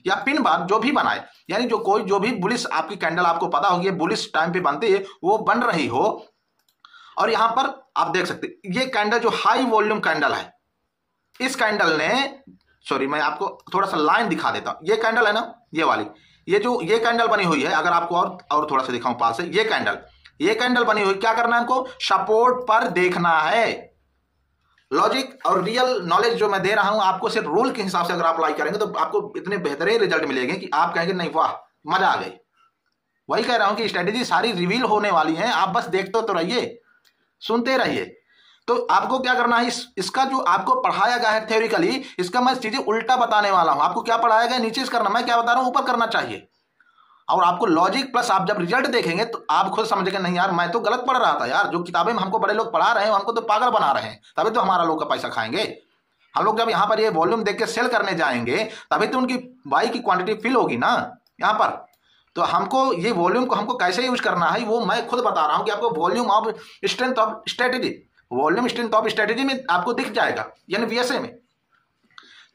या पिन बार जो भी बनाए, यानी जो भी बुलिश आपकी कैंडल आपको पता होगी बुलिश टाइम पे बनती है वो बन रही हो, और यहां पर आप देख सकते ये कैंडल जो हाई वॉल्यूम कैंडल है, इस कैंडल ने, सॉरी मैं आपको थोड़ा सा लाइन दिखा देता हूं, ये कैंडल है ना, ये वाली, ये कैंडल बनी हुई है, अगर आपको और थोड़ा सा दिखाऊं पास से, ये कैंडल बनी हुई, क्या करना है हमको, सपोर्ट पर देखना है। लॉजिक और रियल नॉलेज जो मैं दे रहा हूं आपको सिर्फ रूल के हिसाब से अगर आप अप्लाई करेंगे तो आपको इतने बेहतरीन रिजल्ट मिलेंगे कि आप कहेंगे नहीं वाह मजा आ गई। वही कह रहा हूं कि स्ट्रेटेजी सारी रिवील होने वाली है, आप बस देखते तो रहिए, सुनते रहिए। तो आपको क्या करना है, इसका जो आपको पढ़ाया गया है थ्योरिकली, इसका मैं चीजें उल्टा बताने वाला हूं। आपको क्या पढ़ाया गया नीचे से करना, मैं क्या बता रहा हूं ऊपर करना चाहिए। और आपको लॉजिक प्लस आप जब रिजल्ट देखेंगे तो आप खुद समझेंगे नहीं यार मैं तो गलत पढ़ रहा था यार, जो किताबें में हमको बड़े लोग पढ़ा रहे हैं हमको तो पागल बना रहे हैं, तभी तो हमारा लोग का पैसा खाएंगे। हम लोग जब यहाँ पर ये वॉल्यूम देख के सेल करने जाएंगे तभी तो उनकी बाई की क्वांटिटी फिल होगी ना यहाँ पर। तो हमको ये वॉल्यूम को हमको कैसे यूज करना है वो मैं खुद बता रहा हूँ कि आपको volume of strength of strategy, volume strength of strategy में आपको दिख जाएगा, यानी वीएसए में।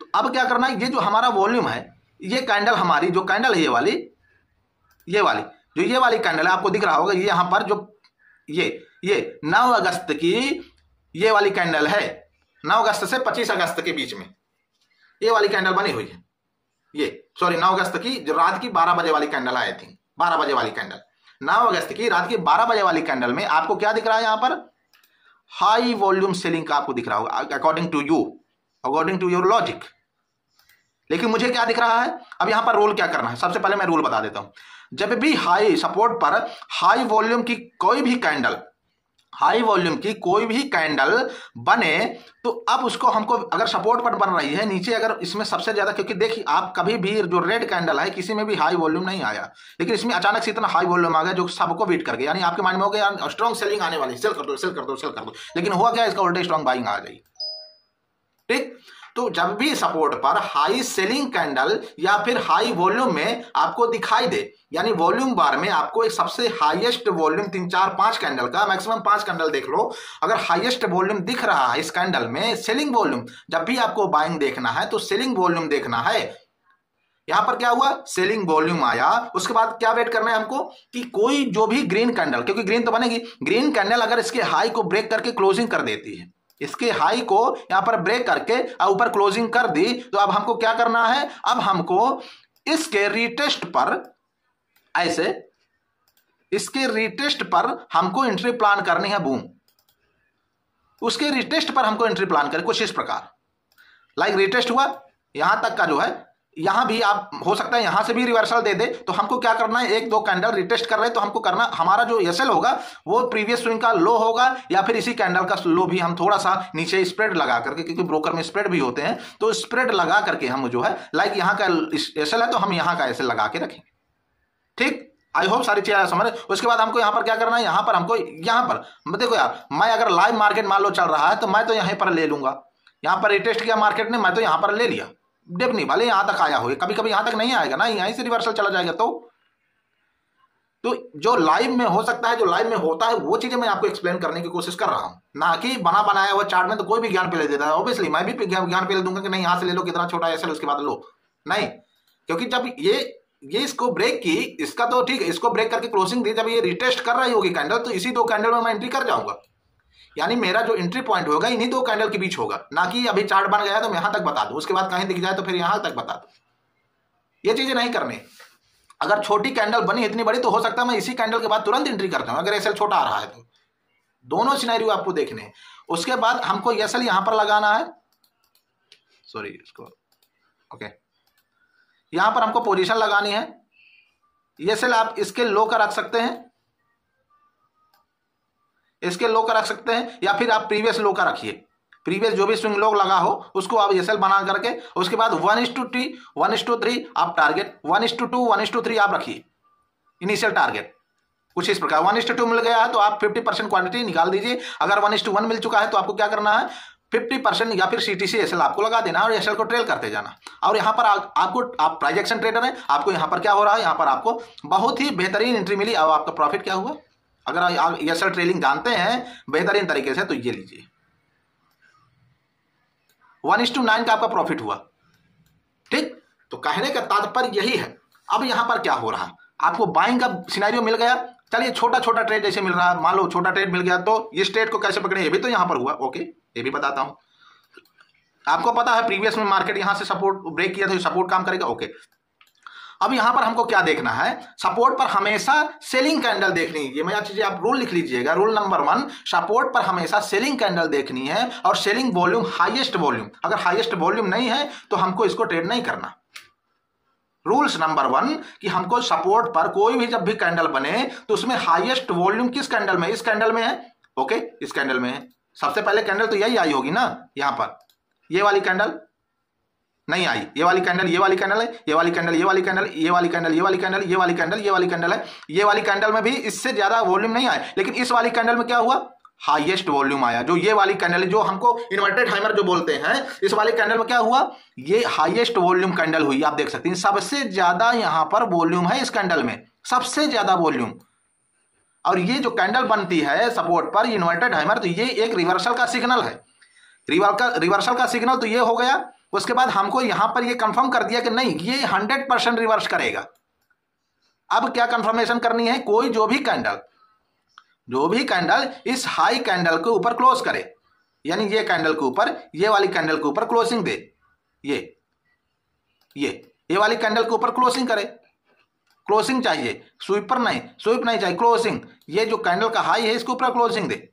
तो अब क्या करना है, ये जो हमारा वॉल्यूम है, ये कैंडल हमारी जो कैंडल है ये वाली जो ये वाली कैंडल है आपको दिख रहा होगा, ये यहां पर जो ये 9 अगस्त की ये वाली कैंडल है, 9 अगस्त से 25 अगस्त के बीच में ये वाली कैंडल बनी हुई है। ये सॉरी 9 अगस्त की जो रात की 12 बजे वाली कैंडल आई थी, 12 बजे वाली कैंडल, 9 अगस्त की रात की 12 बजे वाली कैंडल में आपको क्या दिख रहा है, यहां पर हाई वॉल्यूम सेलिंग का आपको दिख रहा होगा अकॉर्डिंग टू योर लॉजिक। लेकिन मुझे क्या दिख रहा है, अब यहां पर रूल क्या करना है, सबसे पहले मैं रूल बता देता हूं। जब भी हाई सपोर्ट पर हाई वॉल्यूम की कोई भी कैंडल बने तो अब उसको हमको अगर सपोर्ट पर बन रही है नीचे, अगर इसमें सबसे ज्यादा, क्योंकि देखिए आप कभी भी जो रेड कैंडल है किसी में भी हाई वॉल्यूम नहीं आया, लेकिन इसमें अचानक से इतना हाई वॉल्यूम आ गया जो सबको बीट कर गया, यानी आपके माइंड में हो गया स्ट्रॉन्ग सेलिंग आने वाली, सेल कर दो, लेकिन हुआ क्या, इसका उल्टे स्ट्रॉन्ग बाइंग आ गई। ठीक, तो जब भी सपोर्ट पर हाई सेलिंग कैंडल या फिर हाई वॉल्यूम में आपको दिखाई दे, यानी वॉल्यूम बार में आपको एक सबसे हाईएस्ट वॉल्यूम 3 4 5 कैंडल का, मैक्सिमम 5 कैंडल देख लो, अगर हाईएस्ट वॉल्यूम दिख रहा है इस कैंडल में सेलिंग वॉल्यूम, जब भी आपको बाइंग देखना है तो सेलिंग वॉल्यूम देखना है। यहां पर क्या हुआ, सेलिंग वॉल्यूम आया, उसके बाद क्या वेट करना है हमको कि कोई जो भी ग्रीन कैंडल, क्योंकि ग्रीन तो बनेगी, ग्रीन कैंडल अगर इसके हाई को ब्रेक करके क्लोजिंग कर देती है, इसके हाई को यहां पर ब्रेक करके ऊपर क्लोजिंग कर दी, तो अब हमको क्या करना है, अब हमको इसके रीटेस्ट पर ऐसे इसके रीटेस्ट पर हमको एंट्री प्लान करनी है, बूम, उसके रीटेस्ट पर हमको एंट्री प्लान करें कुछ इस प्रकार, लाइक रीटेस्ट हुआ यहां तक का जो है, यहां भी आप हो सकता है यहां से भी रिवर्सल दे दे, तो हमको क्या करना है, 1 2 कैंडल रिटेस्ट कर रहे हैं तो हमको करना, हमारा जो एसएल होगा वो प्रीवियस स्विंग का लो होगा या फिर इसी कैंडल का लो भी हम थोड़ा सा नीचे स्प्रेड लगा करके, क्योंकि ब्रोकर में स्प्रेड भी होते हैं, तो स्प्रेड लगा करके हम जो है लाइक यहां का एसएल है तो हम यहां का एसएल लगा के रखें। ठीक, आई होप सारी चीजें समझ। उसके बाद हमको यहां पर क्या करना है, यहां पर हमको यहां पर देखो यार, मैं अगर लाइव मार्केट मान लो चल रहा है तो मैं तो यहीं पर ले लूंगा, यहां पर रिटेस्ट किया मार्केट ने, मैं तो यहां पर ले लिया, डेफिनेटली भले यहां तक आया हो, कभी कभी यहां तक नहीं आएगा ना, यहीं से रिवर्सल चला जाएगा। तो जो लाइव में हो सकता है, जो लाइव में होता है वो चीजें मैं आपको एक्सप्लेन करने की कोशिश कर रहा हूं, ना कि बना बनाया हुआ चार्ट में तो कोई भी ज्ञान पे ले देता है। ऑब्वियसली मैं भी ज्ञान पे ले दूंगा कि नहीं यहां से ले लो कितना छोटा एसएल उसके बाद लो, नहीं, क्योंकि जब ये इसको ब्रेक की, इसका तो ठीक है, इसको ब्रेक करके क्लोजिंग दी, जब ये रिटेस्ट कर रही होगी कैंडल तो इसी 2 कैंडल में मैं एंट्री कर जाऊंगा, यानी मेरा जो एंट्री पॉइंट होगा इन्हीं 2 कैंडल के बीच होगा, ना कि अभी चार्ट बन गया तो मैं यहां तक बता दूं, उसके बाद कहीं दिख जाए तो फिर यहां तक बता दूं, ये चीजें नहीं करनी। अगर छोटी कैंडल बनी इतनी बड़ी तो हो सकता है मैं इसी कैंडल के बाद तुरंत एंट्री करता हूं, अगर एसएल छोटा आ रहा है तो। दोनों सिनेरियो आपको देखने हैं। उसके बाद हमको एसएल यहां पर लगाना है, सॉरी इसको ओके, यहां पर हमको पोजीशन लगानी है, एसएल आप इसके लो का रख सकते हैं, इसके लो का रख सकते हैं, या फिर आप प्रीवियस लो का रखिए, प्रीवियस जो भी स्विंग लो लगा हो उसको आप एसएल बना करके, उसके बाद 1:3 1:3 आप टारगेट, 1:2 1:3 आप रखिए इनिशियल टारगेट, कुछ इस प्रकार। 1:2 मिल गया है तो आप 50% क्वांटिटी निकाल दीजिए, अगर 1:1 मिल चुका है तो आपको क्या करना है, 50% या फिर सीटीसी एसएल आपको लगा देना और एसएल को ट्रेल करते जाना। और यहाँ पर आपको, आप प्राइस एक्शन ट्रेडर हैं, आपको यहाँ पर क्या हो रहा है, यहाँ पर आपको बहुत ही बेहतरीन एंट्री मिली। अब आपका प्रॉफिट क्या हुआ, अगर आप एसएल ट्रेलिंग जानते हैं बेहतरीन तरीके से तो ये लीजिए 1:9 का आपका प्रॉफिट हुआ। ठीक, तो कहने का तात्पर्य यही है। अब यहां पर क्या हो रहा है, आपको बाइंग का सिनेरियो मिल गया। चलिए छोटा छोटा ट्रेड जैसे मिल रहा है, मान लो छोटा ट्रेड मिल गया, तो इस ट्रेड को कैसे पकड़े ये भी तो यहां पर हुआ। ओके, ये भी बताता हूं। आपको पता है प्रीवियस में मार्केट यहां से सपोर्ट ब्रेक किया था, सपोर्ट काम करेगा। ओके, अब यहां पर हमको क्या देखना है, सपोर्ट पर हमेशा सेलिंग कैंडल देखनी है। ये मैं चीजें आप रूल लिख लीजिएगा। रूल नंबर 1, सपोर्ट पर हमेशा सेलिंग कैंडल देखनी है और सेलिंग वॉल्यूम हाईएस्ट वॉल्यूम। अगर हाईएस्ट वॉल्यूम नहीं है तो हमको इसको ट्रेड नहीं करना। रूल्स नंबर 1 कि हमको सपोर्ट पर कोई भी जब भी कैंडल बने तो उसमें हाईएस्ट वॉल्यूम किस कैंडल में, इस कैंडल में है। ओके, इस कैंडल में है। सबसे पहले कैंडल तो यही आई होगी ना, यहां पर ये वाली कैंडल नहीं आई, ये वाली कैंडल, ये वाली कैंडल है, ये वाली कैंडल, ये वाली कैंडल, ये वाली कैंडल, ये वाली कैंडल, ये वाली कैंडल, ये वाली कैंडल है। ये वाली कैंडल में भी इससे ज्यादा वॉल्यूम नहीं आया, लेकिन इस वाली कैंडल में क्या हुआ, हाईएस्ट वॉल्यूम आया। जो ये वाली कैंडल, जो हमको इन्वर्टेड हैमर जो बोलते हैं, इस वाली कैंडल में क्या हुआ, ये हाईएस्ट वॉल्यूम कैंडल हुई। आप देख सकते हैं सबसे ज्यादा यहां पर वॉल्यूम है इस कैंडल में, सबसे ज्यादा वॉल्यूम। और ये जो कैंडल बनती है सपोर्ट पर इन्वर्टेड हैमर, तो ये एक रिवर्सल का सिग्नल है। रिवर्सल का सिग्नल तो ये हो गया। उसके बाद हमको यहां पर ये कंफर्म कर दिया कि नहीं, ये 100% रिवर्स करेगा। अब क्या कंफर्मेशन करनी है, कोई जो भी कैंडल इस हाई कैंडल के ऊपर क्लोज करे, यानी ये कैंडल के ऊपर, ये वाली कैंडल के ऊपर क्लोजिंग दे, ये वाली कैंडल के ऊपर क्लोजिंग करे। क्लोजिंग चाहिए, स्वीप नहीं चाहिए, क्लोजिंग। ये जो कैंडल का हाई है इसके ऊपर क्लोजिंग दे।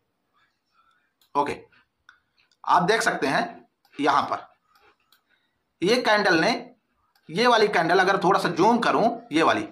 ओके, आप देख सकते हैं यहां पर ये कैंडल ने, ये वाली कैंडल अगर थोड़ा सा जूम करूं, ये वाली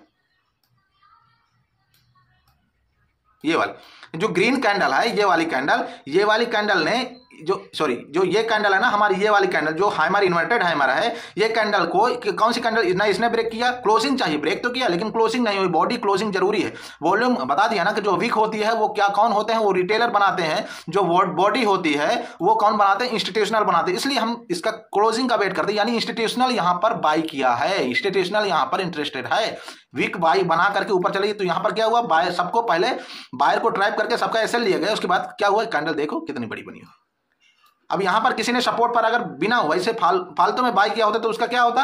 जो ग्रीन कैंडल है, ये वाली कैंडल ने जो ये कैंडल है ना हमारी, ये वाली कैंडल जो हैमर इन्वर्टेड हैमर है, ये कैंडल को कौन सी कैंडल ना इसने ब्रेक किया, क्लोजिंग चाहिए, ब्रेक तो किया लेकिन क्लोजिंग नहीं हुई। बॉडी क्लोजिंग जरूरी है। वॉल्यूम बता दिया ना कि जो वीक होती है वो कौन होते हैं, वो रिटेलर बनाते हैं। जो बॉडी होती है वो कौन बनाते हैं, इंस्टीट्यूशनल बनाते हैं। इसलिए हम इसका क्लोजिंग का वेट करते हैं, यानी इंस्टीट्यूशनल यहां पर बाई किया है, इंस्टीट्यूशनल यहां पर इंटरेस्टेड है। वीक बाई बना करके ऊपर चली, तो यहां पर क्या हुआ, बायर सबको पहले बायर को ट्रैप करके सबका एसएल लिया गया। उसके बाद क्या हुआ, कैंडल देखो कितनी बड़ी बनी हो। अब यहां पर किसी ने सपोर्ट पर अगर बिना वैसे फालतू में बाय किया होता तो उसका क्या होता,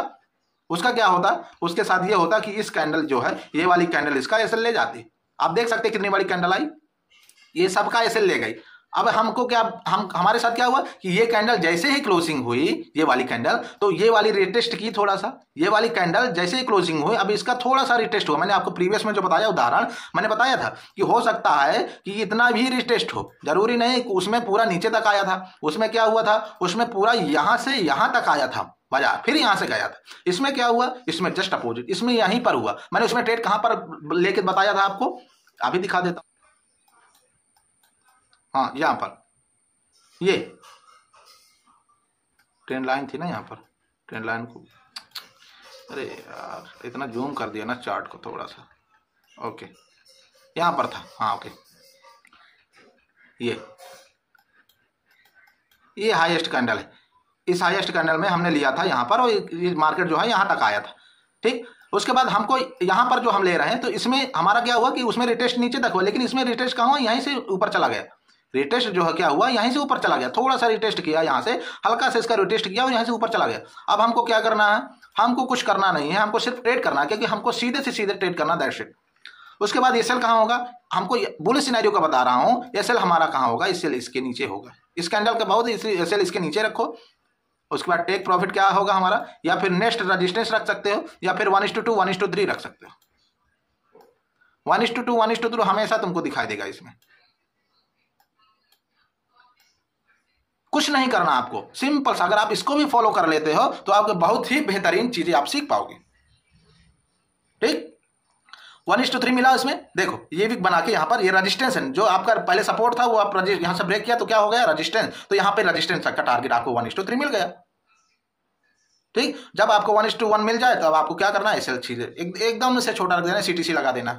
उसके साथ ये होता कि इस कैंडल जो है, ये वाली कैंडल इसका एसएल ले जाती। आप देख सकते हैं कितनी बड़ी कैंडल आई, ये सबका एसएल ले गई। अब हमको क्या, हमारे साथ क्या हुआ कि ये कैंडल जैसे ही क्लोजिंग हुई, ये वाली कैंडल, तो ये वाली रिटेस्ट की थोड़ा सा, ये वाली कैंडल जैसे ही क्लोजिंग हुई, अब इसका थोड़ा सा रिटेस्ट हुआ। मैंने आपको प्रीवियस में जो बताया उदाहरण, मैंने बताया था कि हो सकता है कि इतना भी रिटेस्ट हो, जरूरी नहीं उसमें पूरा नीचे तक आया था। उसमें क्या हुआ था, उसमें पूरा यहां से यहां तक आया था बाजार, फिर यहां से गया था। इसमें क्या हुआ, इसमें जस्ट अपोजिट, इसमें यहीं पर हुआ। मैंने उसमें ट्रेड कहां पर लेके बताया था आपको, अभी दिखा देता हूं। हाँ, यहां पर ये ट्रेंड लाइन थी ना, यहां पर ट्रेंड लाइन को, अरे यार इतना जूम कर दिया ना चार्ट को थोड़ा सा। ओके, यहां पर था। हाँ ओके, ये हाईएस्ट कैंडल है। इस हाईएस्ट कैंडल में हमने लिया था यहां पर, और ये मार्केट जो है यहां तक आया था। ठीक, उसके बाद हमको यहां पर जो हम ले रहे हैं, तो इसमें हमारा क्या हुआ कि उसमें रिटेस्ट नीचे तक हुआ, लेकिन इसमें रिटेस्ट कहां हुआ, यहीं से ऊपर चला गया। रिटेस्ट जो है क्या हुआ, यहीं से ऊपर चला गया, थोड़ा सा रिटेस्ट किया यहां से, हल्का से इसका रिटेस्ट किया और यहां से ऊपर चला गया। अब हमको क्या करना है, हमको कुछ करना नहीं है, हमको सिर्फ ट्रेड करना है, क्योंकि हमको सीधे से सीधे ट्रेड करना, दैट्स इट। उसके बाद एसएल कहां होगा, हमको बुलिश सिनेरियो का बता रहा हूं, एसएल हमारा कहां होगा, एसएल इसके नीचे होगा। इस कैंडल का बहुत, एसएल इसके नीचे रखो। उसके बाद टेक प्रॉफिट क्या होगा हमारा, या फिर नेक्स्ट रेजिस्टेंस रख सकते हो, या फिर 1:2 1:3 रख सकते हो। 1:2 1:3 हमेशा तुमको दिखाई देगा। इसमें कुछ नहीं करना आपको, सिंपल सा, अगर आप इसको भी फॉलो कर लेते हो तो आपको बहुत ही बेहतरीन चीजें आप सीख पाओगे। ठीक, 1:3 मिला इसमें, देखो ये भी बना के यहाँ पर, ये रेजिस्टेंस है, जो आपका पहले सपोर्ट था वो आप यहां से ब्रेक किया तो क्या हो गया, रेजिस्टेंस। तो यहां पे रेजिस्टेंस का टारगेट आपको 1:3 मिल गया। ठीक, जब आपको 1:1 मिल जाए तो अब आपको क्या करना है, एसएल चीजें एकदम से छोटा रख देना, सीटीसी लगा देना,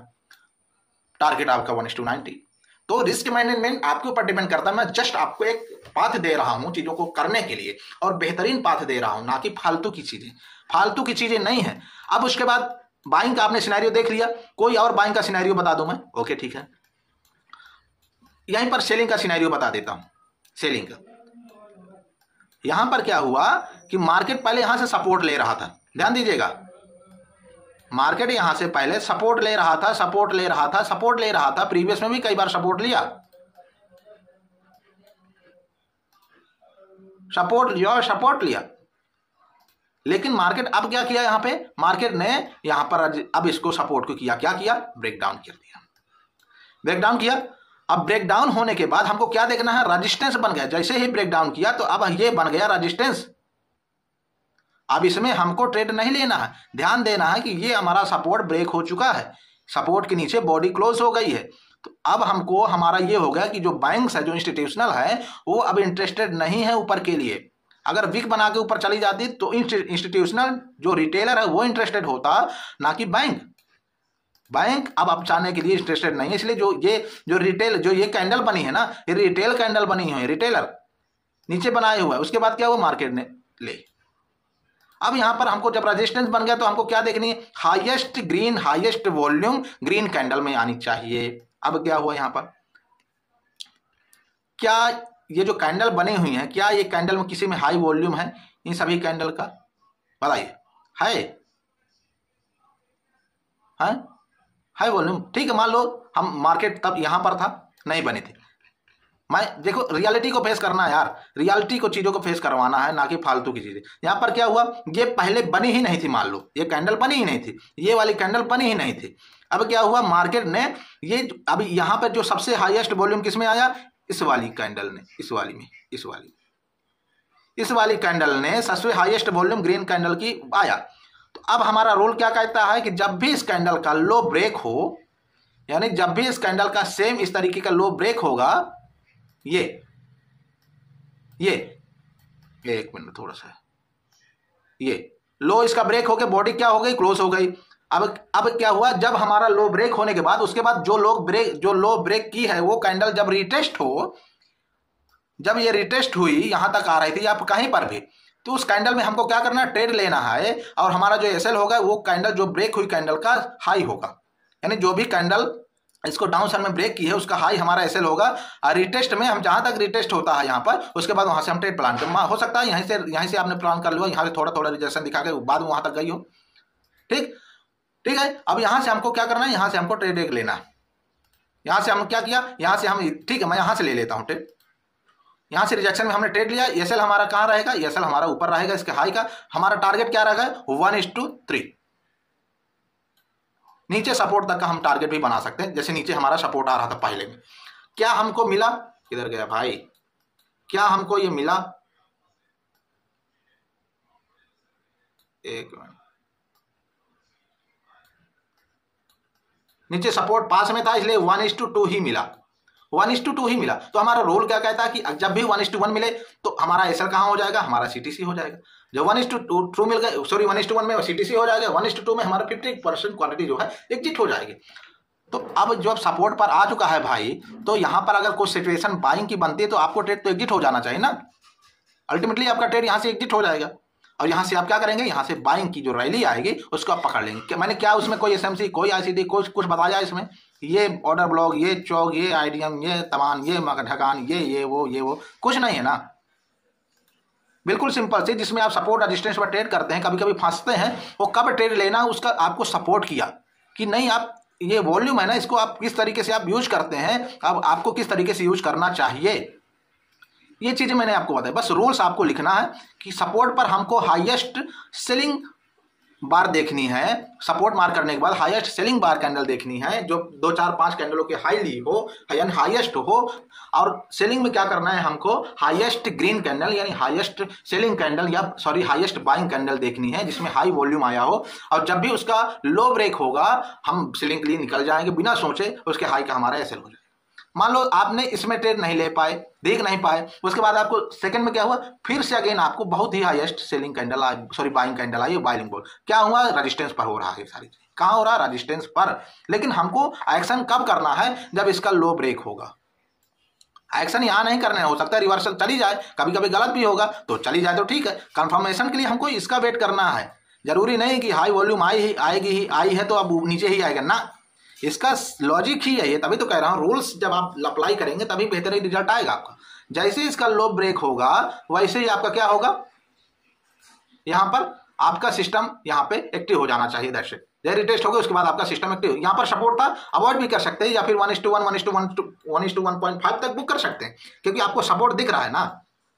टारगेट आपका 1:90। तो रिस्क मैनेजमेंट आपके ऊपर डिपेंड करता है। मैं जस्ट आपको एक पाथ दे रहा हूं चीजों को करने के लिए, और बेहतरीन पाथ दे रहा हूं, ना कि फालतू की चीजें नहीं है। अब उसके बाद बाइंग का आपने सिनेरियो देख लिया, कोई और बाइंग का सिनेरियो बता दूं मैं। ओके ठीक है, यहीं पर सेलिंग का सिनेरियो बता देता हूं। सेलिंग का यहां पर क्या हुआ कि मार्केट पहले यहां से सपोर्ट ले रहा था, ध्यान दीजिएगा, मार्केट यहां से पहले सपोर्ट ले रहा था, सपोर्ट ले रहा था, सपोर्ट ले रहा था, प्रीवियस में भी कई बार सपोर्ट लिया, सपोर्ट लिया, लेकिन मार्केट अब क्या किया, यहां पे मार्केट ने यहां पर अब इसको सपोर्ट को किया, क्या किया, ब्रेकडाउन कर दिया, ब्रेकडाउन किया। अब ब्रेकडाउन होने के बाद हमको क्या देखना है, रेजिस्टेंस बन गया, जैसे ही ब्रेकडाउन किया तो अब ये बन गया रेजिस्टेंस। अब इसमें हमको ट्रेड नहीं लेना है, ध्यान देना है कि ये हमारा सपोर्ट ब्रेक हो चुका है, सपोर्ट के नीचे बॉडी क्लोज हो गई है। तो अब हमको हमारा ये हो गया कि जो बैंक्स है, जो इंस्टीट्यूशनल है, वो अब इंटरेस्टेड नहीं है ऊपर के लिए। अगर विक बना के ऊपर चली जाती तो इंस्टीट्यूशनल जो रिटेलर है वो इंटरेस्टेड होता, ना कि बैंक। बैंक अब चाहने के लिए इंटरेस्टेड नहीं है, इसलिए जो रिटेल, जो ये कैंडल बनी है ना, ये रिटेल कैंडल बनी है, रिटेलर नीचे बनाए हुआ है, उसके बाद क्या हुआ, मार्केट ने ले। अब यहां पर हमको जब रेजिस्टेंस बन गया तो हमको क्या देखनी है, highest green, highest volume green candle में आनी चाहिए। अब क्या हुआ यहां पर, क्या ये जो कैंडल बनी हुई है, क्या ये कैंडल में किसी में हाई वॉल्यूम है, इन सभी कैंडल का बताइए, है हाई वॉल्यूम, ठीक है, मान लो हम मार्केट तब यहां पर था, नहीं बनी थी। मैं देखो रियलिटी को फेस करना है यार, रियलिटी को, चीजों को फेस करवाना है, ना कि फालतू की चीजें। यहां पर क्या हुआ, ये पहले बनी ही नहीं थी, मान लो ये कैंडल बनी ही नहीं थी, ये वाली कैंडल बनी ही नहीं थी। अब क्या हुआ, मार्केट ने ये, अब यहां पर जो सबसे हाईएस्ट वॉल्यूम किसमें आया, इस वाली कैंडल ने, इस वाली कैंडल ने सबसे हाईएस्ट वॉल्यूम ग्रीन कैंडल की आया। तो अब हमारा रूल क्या कहता है कि जब भी इस कैंडल का लो ब्रेक हो, यानी जब भी इस कैंडल का सेम इस तरीके का लो ब्रेक होगा, ये एक मिनट थोड़ा सा, ये लो इसका ब्रेक हो गया, बॉडी क्या हो गई, क्लोज हो गई। अब क्या हुआ, जब हमारा लो ब्रेक होने के बाद, उसके बाद जो लो ब्रेक की है वो कैंडल जब रिटेस्ट हो, जब ये रिटेस्ट हुई, यहां तक आ रही थी आप कहीं पर भी, तो उस कैंडल में हमको क्या करना है, ट्रेड लेना है। और हमारा जो एसएल होगा वो कैंडल जो ब्रेक हुई कैंडल का हाई होगा, यानी जो भी कैंडल इसको डाउन साइड में ब्रेक की है उसका हाई हमारा एसएल होगा। और रिटेस्ट में हम जहां तक रिटेस्ट होता है यहाँ पर, उसके बाद वहां से हम ट्रेड प्लान कर, हो सकता है यहीं से आपने प्लान कर लिया, यहाँ से थोड़ा थोड़ा रिजेक्शन दिखा के बाद में वहां तक गई हो, ठीक है। अब यहां से हमको क्या करना है, यहां से हमको ट्रेड एक लेना है। यहां से हम क्या किया, यहां से हम, ठीक है मैं यहां से ले लेता हूं ट्रेड, यहां से रिजेक्शन में हमने ट्रेड लिया, एसएल हमारा कहां रहेगा, एसएल हमारा ऊपर रहेगा इसके हाई का। हमारा टारगेट क्या रहेगा, 1:3, नीचे सपोर्ट तक का हम टारगेट भी बना सकते हैं, जैसे नीचे हमारा सपोर्ट आ रहा था पहले में। क्या हमको मिला, किधर गया भाई, क्या हमको ये मिला, एक मिनट, नीचे सपोर्ट पास में था इसलिए 1:2 ही मिला, 1:2 ही मिला। तो हमारा रोल क्या कहता है कि जब भी 1:1 मिले तो हमारा एसएल कहां हो जाएगा, हमारा सीटीसी हो जाएगा। जब 1:2 मिल गए, सॉरी 1:1 में सीटीसी हो जाएगा, 1:2 में हमारा 50% क्वांटिटी जो है एग्जिट हो जाएगी। तो अब जब सपोर्ट पर आ चुका है भाई, तो यहां पर अगर कोई सिचुएशन बाइंग की बनती है तो आपको ट्रेड तो एग्जिट हो जाना चाहिए ना, अल्टीमेटली आपका ट्रेड यहां से एग्जिट हो जाएगा। और यहां से आप क्या करेंगे, यहां से बाइंग की जो रैली आएगी उसको आप पकड़ लेंगे। मैंने क्या उसमें कोई एसएमसी, कोई आईसीडी, कुछ बताया इसमें, ये ऑर्डर ब्लॉक, ये चौक, ये आईडीएम, ये तमान, ये ढकान, ये वो कुछ नहीं है ना, बिल्कुल सिंपल से, जिसमें आप सपोर्ट रेजिस्टेंस पर ट्रेड करते हैं, कभी कभी फंसते हैं। वो कब ट्रेड लेना, उसका आपको सपोर्ट किया कि नहीं, आप ये वॉल्यूम है ना, इसको आप किस तरीके से आप यूज करते हैं, अब आपको किस तरीके से यूज करना चाहिए, ये चीजें मैंने आपको बताया। बस रूल्स आपको लिखना है कि सपोर्ट पर हमको हाईएस्ट सेलिंग बार देखनी है, सपोर्ट मार्क करने के बाद हाईएस्ट सेलिंग बार कैंडल देखनी है, जो 2 4 5 कैंडलों के हाई ली हो, यानी हाईएस्ट हो। और सेलिंग में क्या करना है हमको, हाईएस्ट ग्रीन कैंडल यानी हाईएस्ट सेलिंग कैंडल, या सॉरी हाईएस्ट बाइंग कैंडल देखनी है जिसमें हाई वॉल्यूम आया हो। और जब भी उसका लो ब्रेक होगा हम सेलिंग के लिए निकल जाएंगे बिना सोचे, उसके हाई का हमारा एसएल हो जाएगा। मान लो आपने इसमें ट्रेड नहीं ले पाए, देख नहीं पाए, उसके बाद आपको सेकंड में क्या हुआ, फिर से अगेन आपको बहुत ही हाईएस्ट सेलिंग कैंडल आई, सॉरी बाइंग कैंडल आई, बाइंग बोल, क्या हुआ, रेजिस्टेंस पर हो रहा है सारी चीज, कहां हो रहा है, रेजिस्टेंस पर। लेकिन हमको एक्शन कब करना है, जब इसका लो ब्रेक होगा। एक्शन यहां नहीं करना है, हो सकता है रिवर्सल चली जाए, कभी कभी गलत भी होगा, तो चली जाए तो ठीक है। कंफर्मेशन के लिए हमको इसका वेट करना है, जरूरी नहीं कि हाई वॉल्यूम आई है तो अब नीचे ही आएगा ना, इसका लॉजिक ही है ये, तभी तो कह रहा हूं रूल्स जब आप अप्लाई करेंगे तभी बेहतर रिजल्ट आएगा आपका। जैसे इसका लो ब्रेक होगा वैसे ही आपका क्या होगा, यहां पर आपका सिस्टम यहां पे एक्टिव हो जाना चाहिए। That's it. जब रिटेस्ट हो गया उसके बाद आपका सिस्टम एक्टिव, यहां पर सपोर्ट था, अवॉइड भी कर सकते हैं या फिर 1:1 1:1.5 तक बुक कर सकते हैं, क्योंकि आपको सपोर्ट दिख रहा है ना,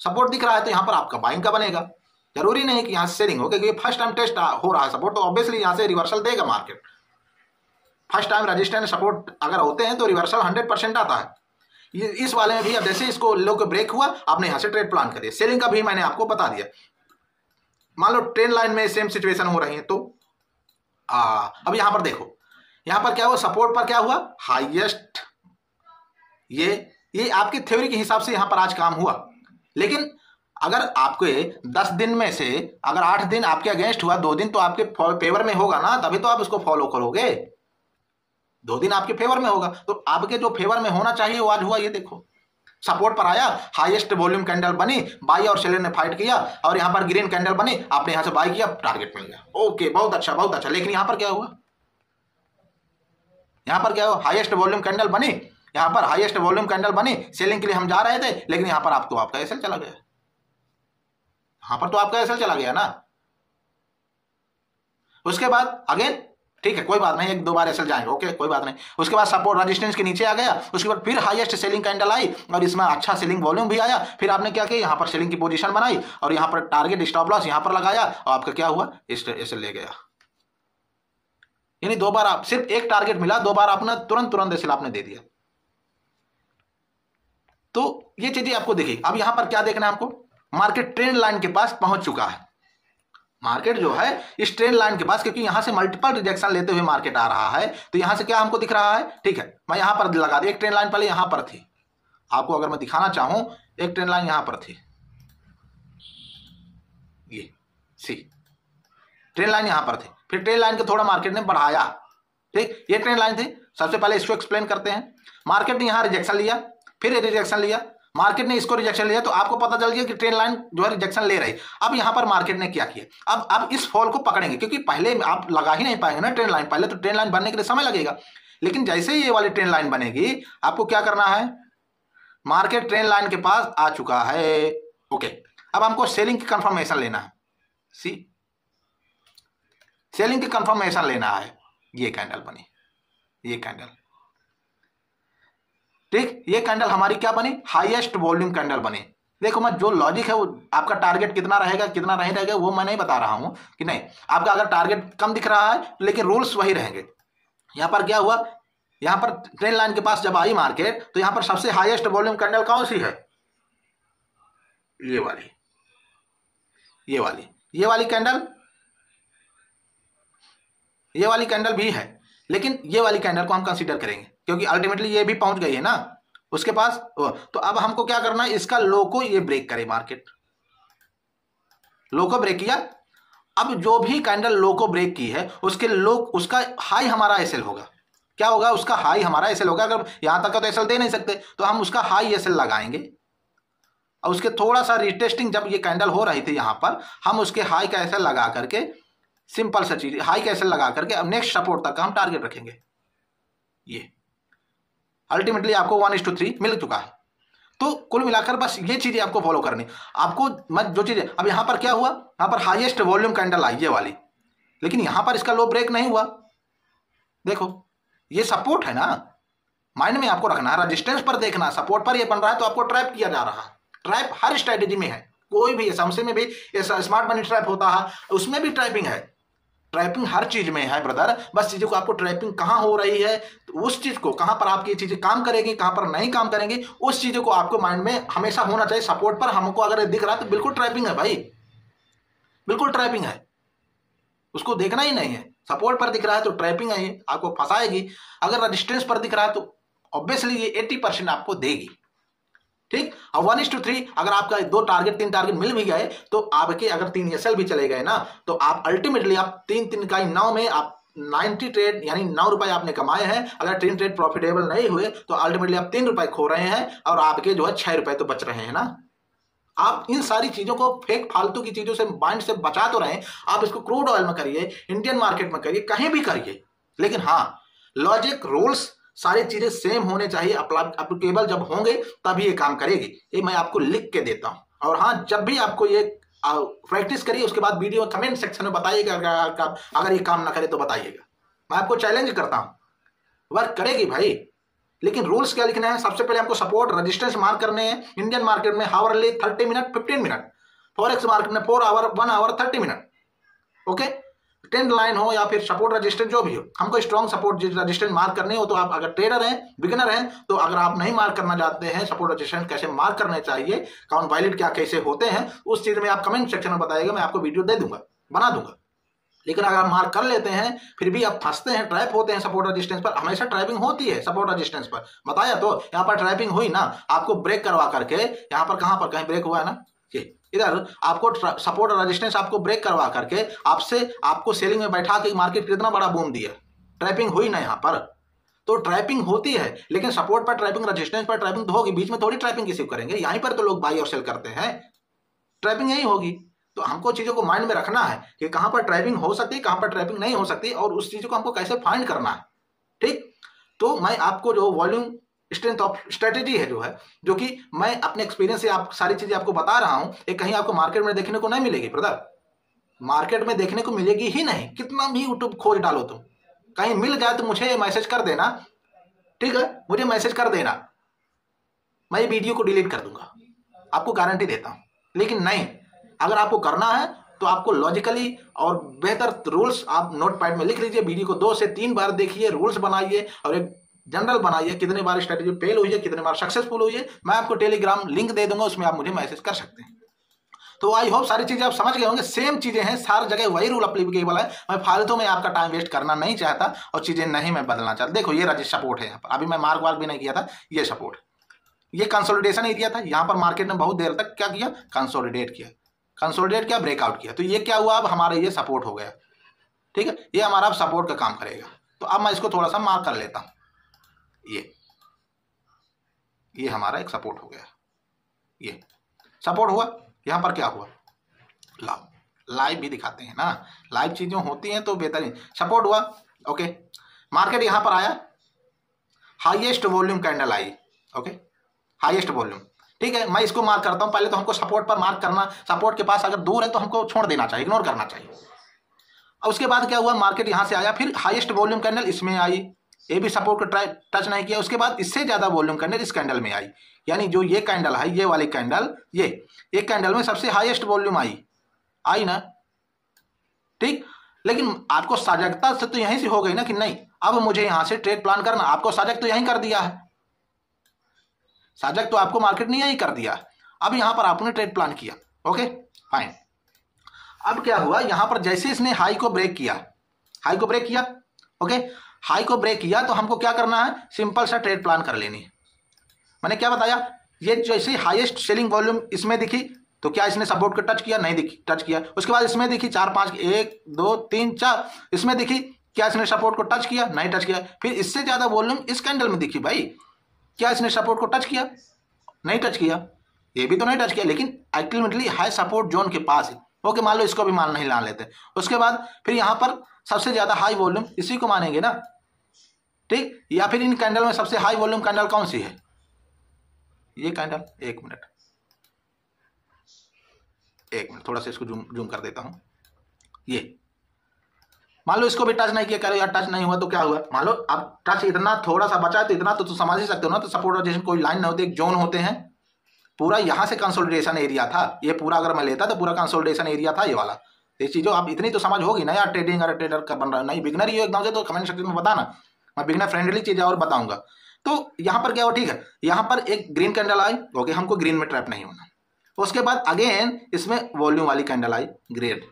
सपोर्ट दिख रहा है तो यहां पर आपका बाइंग का बनेगा। जरूरी नहीं कि यहां से सेलिंग हो, क्योंकि फर्स्ट टाइम टेस्ट हो रहा है सपोर्ट, तो ऑब्वियसली यहां से रिवर्सल देगा market. First time resistance support अगर होते हैं तो रिवर्सल 100% आता है। ये इस वाले में भी अब जैसे इसको लो के ब्रेक हुआ, आपने यहां से ट्रेड प्लान कर दिया। सेलिंग का भी मैंने आपको बता दिया। मान लो ट्रेंड लाइन में सेम सिचुएशन हो रही है, तो अब यहां पर देखो, यहां पर क्या हुआ, सपोर्ट पर क्या हुआ, हाईएस्ट। ये आपकी थ्योरी के हिसाब से यहां पर आज काम हुआ, लेकिन अगर आपके 10 दिन में से अगर 8 दिन आपके अगेंस्ट हुआ, 2 दिन तो आपके फेवर में होगा ना, तभी तो आप उसको फॉलो करोगे। 2 दिन आपके फेवर में होगा, तो आपके जो फेवर में होना चाहिए वो आज हुआ। ये देखो सपोर्ट पर आया, हाईएस्ट वॉल्यूम कैंडल बनी, बाई और सेलर ने फाइट किया और यहां पर ग्रीन कैंडल बनी, आपने यहां से बाई किया, टारगेट मिल गया। ओके, बहुत अच्छा बहुत अच्छा। लेकिन यहां पर क्या हुआ, यहां पर क्या हुआ, हाईएस्ट वॉल्यूम कैंडल बनी, यहां पर हाईएस्ट वॉल्यूम कैंडल बनी, सेलिंग के लिए हम जा रहे थे, लेकिन यहां पर आपका एसएल चला गया, यहां पर तो आपका एसएल चला गया ना। उसके बाद अगेन ठीक है, कोई बात नहीं, 1-2 बार एसएल जाएंगे, ओके कोई बात नहीं। उसके बाद सपोर्ट रेजिस्टेंस के नीचे आ गया, उसके बाद फिर हाईएस्ट सेलिंग कैंडल आई और इसमें अच्छा सेलिंग वॉल्यूम भी आया। फिर आपने क्या किया, यहां पर सेलिंग की पोजीशन बनाई और यहां पर टारगेट स्टॉप लॉस यहां पर लगाया और आपका क्या हुआ, एसएल ले गया। यानी 2 बार आप, सिर्फ एक टारगेट मिला, 2 बार आपने तुरंत एसएल आपने दे दिया। तो ये चीजें आपको देखिए। अब यहां पर क्या देखना है आपको, मार्केट ट्रेंड लाइन के पास पहुंच चुका है। मार्केट जो है इस ट्रेंड लाइन के पास, क्योंकि यहां से मल्टीपल रिजेक्शन लेते हुए मार्केट आ रहा है, तो यहां से क्या हमको दिख रहा है, ठीक है मैं यहां पर लगा दी, एक ट्रेंड लाइन पहले यहां पर थी, आपको अगर मैं दिखाना चाहूं, एक ट्रेंड लाइन यहां पर थी, ये सी ट्रेंड लाइन यहां पर थी, फिर ट्रेंड लाइन को थोड़ा मार्केट ने बढ़ाया, ठीक, ये ट्रेंड लाइन थी। सबसे पहले इसको एक्सप्लेन करते हैं। मार्केट ने यहां रिजेक्शन लिया, फिर रिजेक्शन लिया, मार्केट ने इसको रिजेक्शन लिया, तो आपको पता चल गया कि ट्रेंड लाइन जो है रिजेक्शन ले रही। अब यहां पर मार्केट ने क्या किया, अब इस फॉल को पकड़ेंगे, क्योंकि पहले आप लगा ही नहीं पाएंगे ना ट्रेंड लाइन, पहले तो ट्रेंड लाइन बनने के लिए समय लगेगा। लेकिन जैसे ही ये वाली ट्रेंड लाइन बनेगी, आपको क्या करना है, मार्केट ट्रेंड लाइन के पास आ चुका है, ओके। अब हमको सेलिंग की कंफर्मेशन लेना है, सी सेलिंग की कंफर्मेशन लेना है। ये कैंडल बनी, ये कैंडल, ठीक, ये कैंडल हमारी क्या बनी, हाईएस्ट वॉल्यूम कैंडल बनी। देखो मैं जो लॉजिक है वो आपका टारगेट कितना रहेगा कितना नहीं रहेगा वो मैं नहीं बता रहा हूं कि नहीं, आपका अगर टारगेट कम दिख रहा है लेकिन रूल्स वही रहेंगे। यहां पर क्या हुआ, यहां पर ट्रेंड लाइन के पास जब आई मार्केट, तो यहां पर सबसे हाईएस्ट वॉल्यूम कैंडल कौन सी है, ये वाली, ये वाली, ये वाली कैंडल, ये वाली कैंडल भी है, लेकिन ये वाली कैंडल को हम कंसीडर करेंगे क्योंकि अल्टीमेटली ये भी पहुंच गई है ना उसके पास। तो अब हमको क्या करना है, इसका लो को ये ब्रेक करे, मार्केट लो को ब्रेक किया। अब जो भी कैंडल लो को ब्रेक की है उसके लो, उसका हाई हमारा एसएल होगा, क्या होगा, उसका हाई हमारा एसएल होगा। अगर यहां तक का तो एसएल दे नहीं सकते, तो हम उसका हाई एसएल लगाएंगे और उसके थोड़ा सा रिटेस्टिंग, जब ये कैंडल हो रही थी यहां पर, हम उसके हाई का एसएल लगा करके, सिंपल सा चीज, हाई का एसएल लगा करके अब नेक्स्ट सपोर्ट तक का हम टारगेट रखेंगे। ये अल्टीमेटली आपको 1:3 मिल चुका है। तो कुल मिलाकर बस ये चीजें आपको फॉलो करनी। आपको मैं जो चीजें, अब यहां पर क्या हुआ, यहां पर हाईएस्ट वॉल्यूम कैंडल आई ये वाली, लेकिन यहां पर इसका लो ब्रेक नहीं हुआ। देखो ये सपोर्ट है ना, माइंड में आपको रखना है, रेजिस्टेंस पर देखना, सपोर्ट पर ये बन रहा है तो आपको ट्रैप किया जा रहा है। ट्रैप हर स्ट्रेटेजी में है, कोई भी समसे में भी स्मार्ट मनी ट्रैप होता है, उसमें भी ट्रैपिंग है। ट्रैपिंग हर चीज में है ब्रदर, बस चीजों को आपको ट्रैपिंग कहां हो रही है, तो उस चीज को कहां पर आपकी चीजें काम करेंगी कहां पर नहीं काम करेंगी, उस चीजों को आपको माइंड में हमेशा होना चाहिए। सपोर्ट पर हमको अगर दिख रहा है तो बिल्कुल ट्रैपिंग है भाई, बिल्कुल ट्रैपिंग है, उसको देखना ही नहीं है। सपोर्ट पर दिख रहा है तो ट्रैपिंग है, ये आपको फंसाएगी। अगर रजिस्टेंस पर दिख रहा है तो ऑब्वियसली ये 80% आपको देगी, ठीक। और 1:3 अगर आपका 2 टारगेट 3 टारगेट मिल भी गए तो आपके अगर 3 एसएल भी चले गए ना, तो आप अल्टीमेटली आप 3 का 9 में आप 90 ट्रेड यानी 9 रुपए आपने कमाए हैं। अगर 3 ट्रेड प्रॉफिटेबल नहीं हुए तो अल्टीमेटली आप 3 रुपए खो रहे हैं और आपके जो है 6 रुपए तो बच रहे हैं ना। आप इन सारी चीजों को, फेक फालतू की चीजों से माइंड से बचा तो रहे, आप इसको क्रूड ऑयल में करिए, इंडियन मार्केट में करिए, कहीं भी करिए, लेकिन हाँ लॉजिक, रूल्स, सारी चीजें सेम होने चाहिए, अप्लीकेबल जब होंगे तभी ये काम करेगी। ये मैं आपको लिख के देता हूं। और हाँ, जब भी आपको ये प्रैक्टिस करिए, उसके बाद वीडियो कमेंट सेक्शन में बताइएगा, अगर ये काम ना करे तो बताइएगा। मैं आपको चैलेंज करता हूं, वर्क करेगी भाई। लेकिन रूल्स क्या लिखना है? सबसे पहले हमको सपोर्ट रेजिस्टेंस मार्क करने हैं। इंडियन मार्केट में hourly 30 minute 15 minute, forex market में 4 hour 1 hour 30 minute. Okay, trend line हो या फिर सपोर्ट रेजिस्टेंस जो भी हो, हमको स्ट्रॉन्ग सपोर्ट रेजिस्टेंस मार्क करने हो। तो आप अगर ट्रेडर हैं, बिगिनर हैं, तो अगर आप नहीं मार्क करना चाहते हैं सपोर्ट रेजिस्टेंस कैसे मार्क करने चाहिए, काउंट वैलिड क्या कैसे होते हैं, उस चीज में आप कमेंट सेक्शन में बताइएगा, मैं आपको वीडियो दे दूंगा, बना दूंगा। लेकिन अगर आप मार्क कर लेते हैं फिर भी आप फंसते हैं, ट्रैप होते हैं सपोर्ट रेजिस्टेंस पर। हमेशा ट्रैपिंग होती है सपोर्ट रेजिस्टेंस पर, बताया तो। यहाँ पर ट्रैपिंग हुई ना, आपको ब्रेक करवा करके, यहाँ पर कहां पर कहीं ब्रेक हुआ है ना, इधर आपको सपोर्ट रेजिस्टेंस आपको ब्रेक करवा करके आपको सेलिंग में बैठा के मार्केट कितना बड़ा बूम दिया। ट्रैपिंग हुई ना यहाँ पर, तो ट्रैपिंग होती है। लेकिन सपोर्ट पर ट्रैपिंग, रेजिस्टेंस पर ट्रैपिंग तो होगी, बीच में थोड़ी ट्रैपिंग किसी करेंगे। यहीं पर तो लोग बाई और सेल करते हैं, ट्रैपिंग यही होगी। तो हमको चीजों को माइंड में रखना है कि कहां पर ट्रैपिंग हो सकती है, कहां पर ट्रैपिंग नहीं हो सकती, और उस चीजों को हमको कैसे फाइंड करना है। ठीक, तो मैं आपको जो वॉल्यूम स्ट्रेंथ ऑफ स्ट्रेटेजी है जो कि मैं अपने एक्सपीरियंस से आप सारी चीजें आपको बता रहा हूं, ये कहीं आपको मार्केट में देखने को नहीं मिलेगी ब्रदर। मार्केट में देखने को मिलेगी ही नहीं, कितना भी यूट्यूब खोज डालो तुम, कहीं मिल जाए तो मुझे मैसेज कर देना, ठीक है, मुझे मैसेज कर देना, मैं वीडियो को डिलीट कर दूंगा, आपको गारंटी देता हूं। लेकिन नहीं, अगर आपको करना है तो आपको लॉजिकली और बेहतर रूल्स आप नोट पैड में लिख लीजिए, वीडियो को 2 से 3 बार देखिए, रूल्स बनाइए और एक जनरल बनाइए, कितने बार स्ट्रेटेजी फेल हुई है, कितने बार सक्सेसफुल हुई है। मैं आपको टेलीग्राम लिंक दे दूंगा, उसमें आप मुझे मैसेज कर सकते हैं। तो आई होप सारी चीजें आप समझ गए होंगे, सेम चीजें हैं, सारी जगह वही रूल अप्लीकेबल है। मैं फालतू में आपका टाइम वेस्ट करना नहीं चाहता और चीजें नहीं मैं बदलना चाहता। देखो ये रजिस्टर सपोर्ट है, यहाँ पर अभी मैं मार्क वार्क भी नहीं किया था, ये सपोर्ट, ये कंसोलिडेशन एरिया था। यहाँ पर मार्केट ने बहुत देर तक क्या किया, कंसोलिडेट किया, ब्रेकआउट किया। तो ये क्या हुआ, अब हमारा ये सपोर्ट हो गया, ठीक है, ये हमारा अब सपोर्ट का काम करेगा। तो अब मैं इसको थोड़ा सा मार्क कर लेता हूं, ये हमारा एक सपोर्ट हो गया, ये सपोर्ट हुआ। यहां पर क्या हुआ, लाइव भी दिखाते हैं ना, लाइव चीजें होती हैं तो बेहतरीन। सपोर्ट हुआ, ओके, मार्केट यहां पर आया, हाईएस्ट वॉल्यूम कैंडल आई, ओके, हाईएस्ट वॉल्यूम, ठीक है। मैं इसको मार्क करता हूं, पहले तो हमको सपोर्ट पर मार्क करना, सपोर्ट के पास अगर दूर है तो हमको छोड़ देना चाहिए, इग्नोर करना चाहिए। और उसके बाद क्या हुआ, मार्केट यहां से आया, फिर हाईएस्ट वॉल्यूम कैंडल इसमें आई, ये भी सपोर्ट को टच नहीं किया। उसके बाद इससे ज्यादा वॉल्यूम कैंडल इस कैंडल में आई, यानी जो ये कैंडल है, ये वाली कैंडल, ये एक कैंडल में सबसे हाईएस्ट वॉल्यूम आई ना, ठीक। लेकिन आपको सजगता से तो यहीं से हो गई ना कि नहीं अब मुझे यहां से ट्रेड प्लान करना, आपको सजग तो यहीं कर दिया है, सजग तो आपको मार्केट ने यही कर दिया। अब यहां पर आपने ट्रेड प्लान किया, ओके फाइन। अब क्या हुआ, यहां पर जैसे इसने हाई को ब्रेक किया, ओके, हाई को ब्रेक किया, तो हमको क्या करना है, सिंपल सा ट्रेड प्लान कर लेनी है। मैंने क्या बताया, ये जैसे हाईएस्ट सेलिंग वॉल्यूम इसमें दिखी तो क्या इसने सपोर्ट को टच किया, नहीं दिखी, टच किया। उसके बाद इसमें दिखी 4 5, 1 2 3 4, इसमें दिखी, क्या इसने सपोर्ट को टच किया, नहीं टच किया। फिर इससे ज्यादा वॉल्यूम इस कैंडल में दिखी, भाई क्या इसने सपोर्ट को टच किया, नहीं टच किया, ये भी तो नहीं टच किया, लेकिन अल्टीमेटली हाई सपोर्ट जोन के पास है, ओके, मान लो इसको भी मान नहीं ला लेते। उसके बाद फिर यहां पर सबसे ज्यादा हाई वॉल्यूम इसी को मानेंगे ना, ठीक। या फिर इन कैंडल में सबसे हाई वॉल्यूम कैंडल कौन सी है, ये कैंडल, एक मिनट थोड़ा सा इसको जूम कर देता हूं। ये मान लो इसको भी टच नहीं किया, कह रहे यार टच नहीं हुआ तो क्या हुआ, मान लो अब टच इतना थोड़ा सा बचा है तो इतना तो समझ ही सकते हो ना। तो सपोर्ट जैसे कोई लाइन नहीं होती, एक जोन होते हैं, पूरा यहां से कंसोलिडेशन एरिया था, ये पूरा अगर मैं लेता तो पूरा कंसोलिडेशन एरिया था ये वाला। ये चीजों आप इतनी तो समझ होगी ना यार, ट्रेडिंग अगर ट्रेडर का बन रहा है, नहीं बिगनर ही हो एकदम से तो कमेंट सेक्शन में बताना, मैं बिगनर फ्रेंडली चीजें और बताऊंगा। तो यहां पर क्या हो, ठीक है, यहां पर एक ग्रीन कैंडल आई, ओके, हमको ग्रीन में ट्रैप नहीं होना। उसके बाद अगेन इसमें वॉल्यूम वाली कैंडल आई, ग्रेड।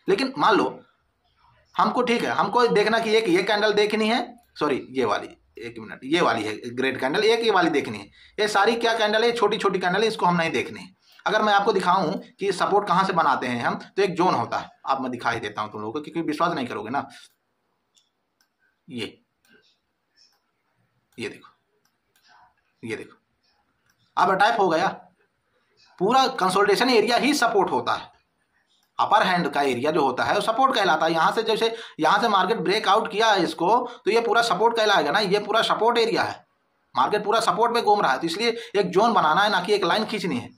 लेकिन मान लो हमको, ठीक है, हमको देखना कि एक ये कैंडल देखनी है, सॉरी ये वाली, एक मिनट, ये वाली है ग्रेड कैंडल, एक ये वाली देखनी है। ये सारी क्या कैंडल है, छोटी छोटी कैंडल है, इसको हम नहीं देखनी। अगर मैं आपको दिखाऊं कि सपोर्ट कहां से बनाते हैं हम, तो एक जोन होता है, आप मैं दिखाई देता हूं तुम लोगों को, क्योंकि विश्वास नहीं करोगे ना। ये देखो, अब अटैक हो गया, पूरा कंसोलिडेशन एरिया ही सपोर्ट होता है, अपर हैंड का एरिया जो होता है वो सपोर्ट कहलाता है। यहाँ से जैसे यहाँ से मार्केट ब्रेकआउट किया है इसको, तो ये पूरा सपोर्ट कहलाएगा ना, ये पूरा सपोर्ट एरिया है, मार्केट पूरा सपोर्ट में घूम रहा है। तो इसलिए एक जोन बनाना है, ना कि एक लाइन खींचनी है।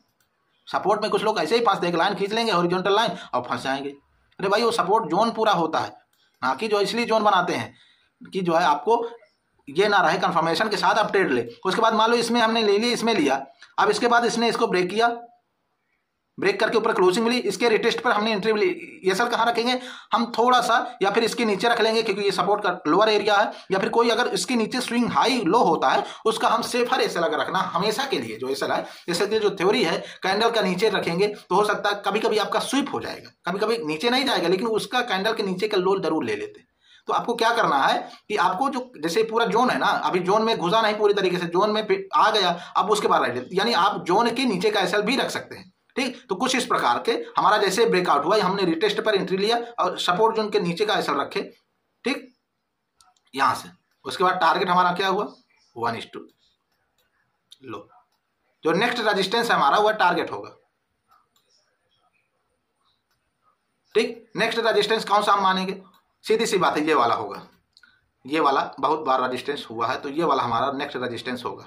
सपोर्ट में कुछ लोग ऐसे ही फंसते, एक लाइन खींच लेंगे हॉरिजॉन्टल लाइन और फंस जाएंगे। अरे भाई वो सपोर्ट जोन पूरा होता है, ना कि जो इसलिए जोन बनाते हैं कि जो है आपको ये ना रहे कंफर्मेशन के साथ आप ट्रेड ले। उसके बाद मान लो इसमें हमने ले ली, इसमें लिया, अब इसके बाद इसने इसको ब्रेक किया, ब्रेक करके ऊपर क्लोजिंग मिली, इसके रिटेस्ट पर हमने एंट्री मिली। ये सर कहाँ रखेंगे हम, थोड़ा सा या फिर इसके नीचे रख लेंगे क्योंकि ये सपोर्ट का लोअर एरिया है, या फिर कोई अगर इसके नीचे स्विंग हाई लो होता है उसका हम सेफर एसएल अगर रखना हमेशा के लिए, जो एसएल है, एसएल की जो थ्योरी है कैंडल का नीचे रखेंगे तो हो सकता है कभी कभी आपका स्विप हो जाएगा, कभी कभी नीचे नहीं जाएगा लेकिन उसका कैंडल के नीचे का लो जरूर ले लेते। तो आपको क्या करना है कि आपको जो जैसे पूरा जोन है ना, अभी जोन में घुसा नहीं पूरी तरीके से, जोन में आ गया, अब उसके बाद राइट, यानी आप जोन के नीचे का एसएल भी रख सकते हैं। ठीक, तो कुछ इस प्रकार के हमारा जैसे ब्रेकआउट हुआ, हमने रिटेस्ट पर एंट्री लिया और सपोर्ट जोन के नीचे का एसएल रखे, ठीक, यहां से। उसके बाद टारगेट हमारा क्या हुआ 1:2 लो, जो नेक्स्ट रेजिस्टेंस है हमारा वह टारगेट होगा। ठीक, नेक्स्ट रेजिस्टेंस कौन सा हम मानेंगे, सीधी सी बात है ये वाला होगा, ये वाला बहुत बार रेजिस्टेंस हुआ है तो ये वाला हमारा नेक्स्ट रेजिस्टेंस होगा।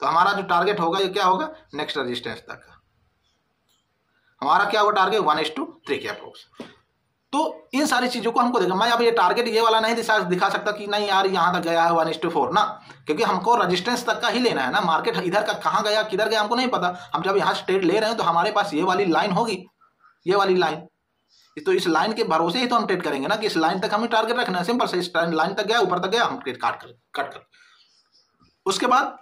तो हमारा जो टारगेट होगा ये क्या होगा, नेक्स्ट रेजिस्टेंस तक हमारा क्या होगा टारगेट 1:3 के अप्रोक्स। तो इन सारी चीजों को हमको देखना। मैं अब ये टारगेट ये वाला नहीं दिखा सकता कि नहीं यार यहां तक गया है 1:4 ना, क्योंकि हमको रेजिस्टेंस तक का ही लेना है ना। मार्केट इधर का कहां गया किधर गया हमको नहीं पता, हम जब यहाँ से ट्रेड ले रहे हैं तो हमारे पास ये वाली लाइन होगी, ये वाली लाइन, तो इस लाइन के भरोसे ही तो हम ट्रेड करेंगे ना कि इस लाइन तक हमें टारगेट रखना है। सिंपल से इस लाइन तक गया, ऊपर तक गया, हम ट्रेड कट कर। उसके बाद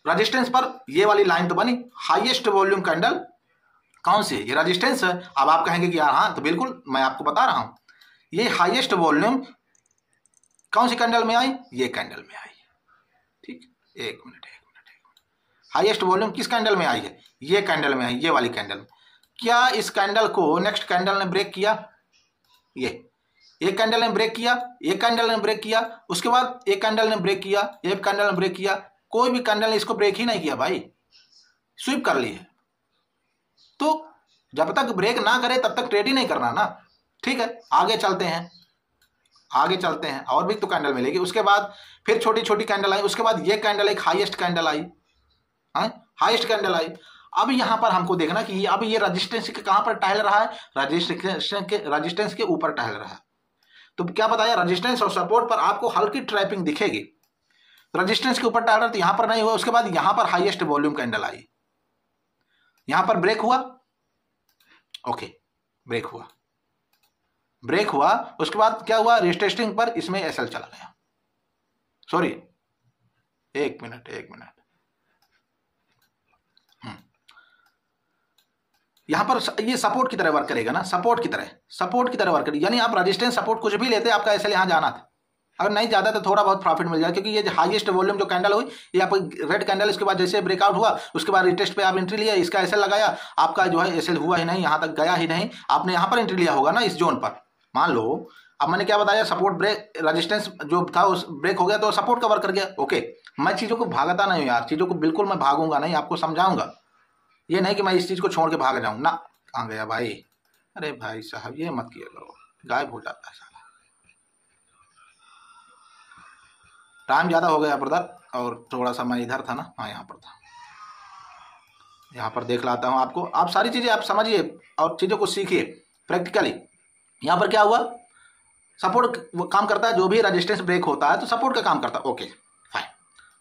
रेजिस्टेंस पर ये वाली लाइन तो बनी, हाईएस्ट वॉल्यूम कैंडल कौन सी, ये रेजिस्टेंस है। अब आप कहेंगे कि यार हाँ, तो बिल्कुल मैं आपको बता रहा हूं, ये हाईएस्ट वॉल्यूम कौन सी कैंडल में आई, ये कैंडल में आई। ठीक, एक मिनट, हाईएस्ट वॉल्यूम किस कैंडल में आई है, ये कैंडल में आई, ये वाली कैंडल में। क्या इस कैंडल को नेक्स्ट कैंडल ने ब्रेक किया, ये एक कैंडल ने ब्रेक किया, एक कैंडल ने ब्रेक किया, उसके बाद एक कैंडल ने ब्रेक किया, एक कैंडल ने ब्रेक किया, कोई भी कैंडल ने इसको ब्रेक ही नहीं किया भाई, स्वीप कर ली है। तो जब तक ब्रेक ना करे तब तक ट्रेड ही नहीं करना ना। ठीक है, आगे चलते हैं, आगे चलते हैं, और भी तो कैंडल मिलेगी। उसके बाद फिर छोटी छोटी कैंडल आई, उसके बाद ये कैंडल एक हाईएस्ट कैंडल आई, हाईएस्ट कैंडल आई। अब यहां पर हमको देखना कि अब ये रेजिस्टेंस के कहां पर टहल रहा है, रेजिस्टेंस के ऊपर टहल रहा है। तो क्या बताया, रेजिस्टेंस और सपोर्ट पर आपको हल्की ट्रैपिंग दिखेगी, रेजिस्टेंस के ऊपर टहल रहा है तो यहां पर नहीं हुआ। उसके बाद यहां पर हाईएस्ट वॉल्यूम कैंडल आई, यहां पर ब्रेक हुआ, ओके ब्रेक हुआ, ब्रेक हुआ। उसके बाद क्या हुआ, रिटेस्टिंग पर इसमें एसएल चला गया, सॉरी एक मिनट, यहां पर ये सपोर्ट की तरह वर्क करेगा ना, सपोर्ट की तरह वर्क करेगा। यानी आप रेजिस्टेंस सपोर्ट कुछ भी लेते आपका एसएल यहां जाना था, अगर नहीं जाता तो थोड़ा बहुत प्रॉफिट मिल जाएगा, क्योंकि ये हाईएस्ट वॉल्यूम जो कैंडल हुई, ये आपको रेड कैंडल, इसके बाद जैसे ब्रेकआउट हुआ उसके बाद रिटेस्ट पे आप एंट्री लिया, इसका एसएल लगाया, आपका जो है एसएल हुआ ही नहीं, यहां तक गया ही नहीं, आपने यहां पर एंट्री लिया होगा ना इस जोन पर। मान लो अब मैंने क्या बताया, सपोर्ट ब्रेक, रेजिस्टेंस जो था उस ब्रेक हो गया तो सपोर्ट कवर कर गया, ओके। मैं चीजों को भागता नहीं हूँ यार, चीजों को बिल्कुल मैं भागूंगा नहीं, आपको समझाऊंगा, ये नहीं कि मैं इस चीज को छोड़ के भाग जाऊं ना। कहाँ गया भाई, अरे भाई साहब ये मत किया करो, गायब हो जाता है साला। टाइम ज्यादा हो गया ब्रदर, और थोड़ा सा मैं इधर था ना, हाँ यहाँ पर था, यहाँ पर देख लाता हूँ आपको। आप सारी चीजें आप समझिए और चीजों को सीखिए प्रैक्टिकली। यहाँ पर क्या हुआ, सपोर्ट काम करता है, जो भी रेजिस्टेंस ब्रेक होता है तो सपोर्ट का काम करता है, ओके फाइन।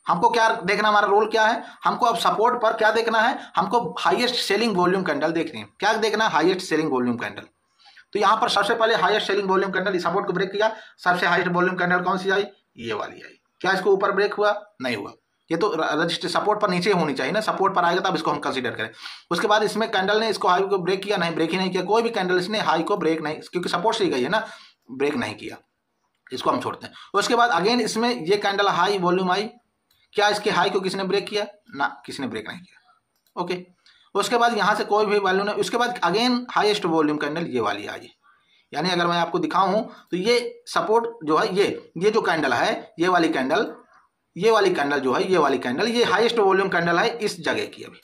हमको क्या देखना, हमारा रोल क्या है, हमको अब सपोर्ट पर क्या देखना है, हमको हाईएस्ट सेलिंग वॉल्यूम कैंडल देखनी है। क्या देखना है, हाईएस्ट सेलिंग वॉल्यूम कैंडल। तो यहाँ पर सबसे पहले highest selling volume candle, support को ब्रेक किया, सबसे हाईएस्ट वॉल्यूम कैंडल कौन सी आई, ये वाली आई। क्या इसको ऊपर ब्रेक हुआ, नहीं हुआ, ये तो रजिस्टर सपोर्ट पर नीचे होनी चाहिए ना, सपोर्ट पर आएगा तब इसको हम कंसीडर करें। उसके बाद इसमें कैंडल ने इसको हाई को ब्रेक किया, नहीं ब्रेक ही नहीं किया, कोई भी कैंडल इसने हाई को ब्रेक नहीं, क्योंकि सपोर्ट से ही गई है ना, ब्रेक नहीं किया, इसको हम छोड़ते हैं। उसके बाद अगेन इसमें ये कैंडल हाई वॉल्यूम आई, क्या इसके हाई को किसने ब्रेक किया ना, किसी ने ब्रेक नहीं किया, ओके। उसके बाद यहाँ से कोई भी वैल्यू नहीं, उसके बाद अगेन हाईएस्ट वॉल्यूम कैंडल ये वाली आई। यानी अगर मैं आपको दिखाऊं तो ये सपोर्ट जो है, ये जो कैंडल है, ये वाली कैंडल जो है, ये वाली कैंडल, ये हाईएस्ट वॉल्यूम कैंडल है इस जगह की। अभी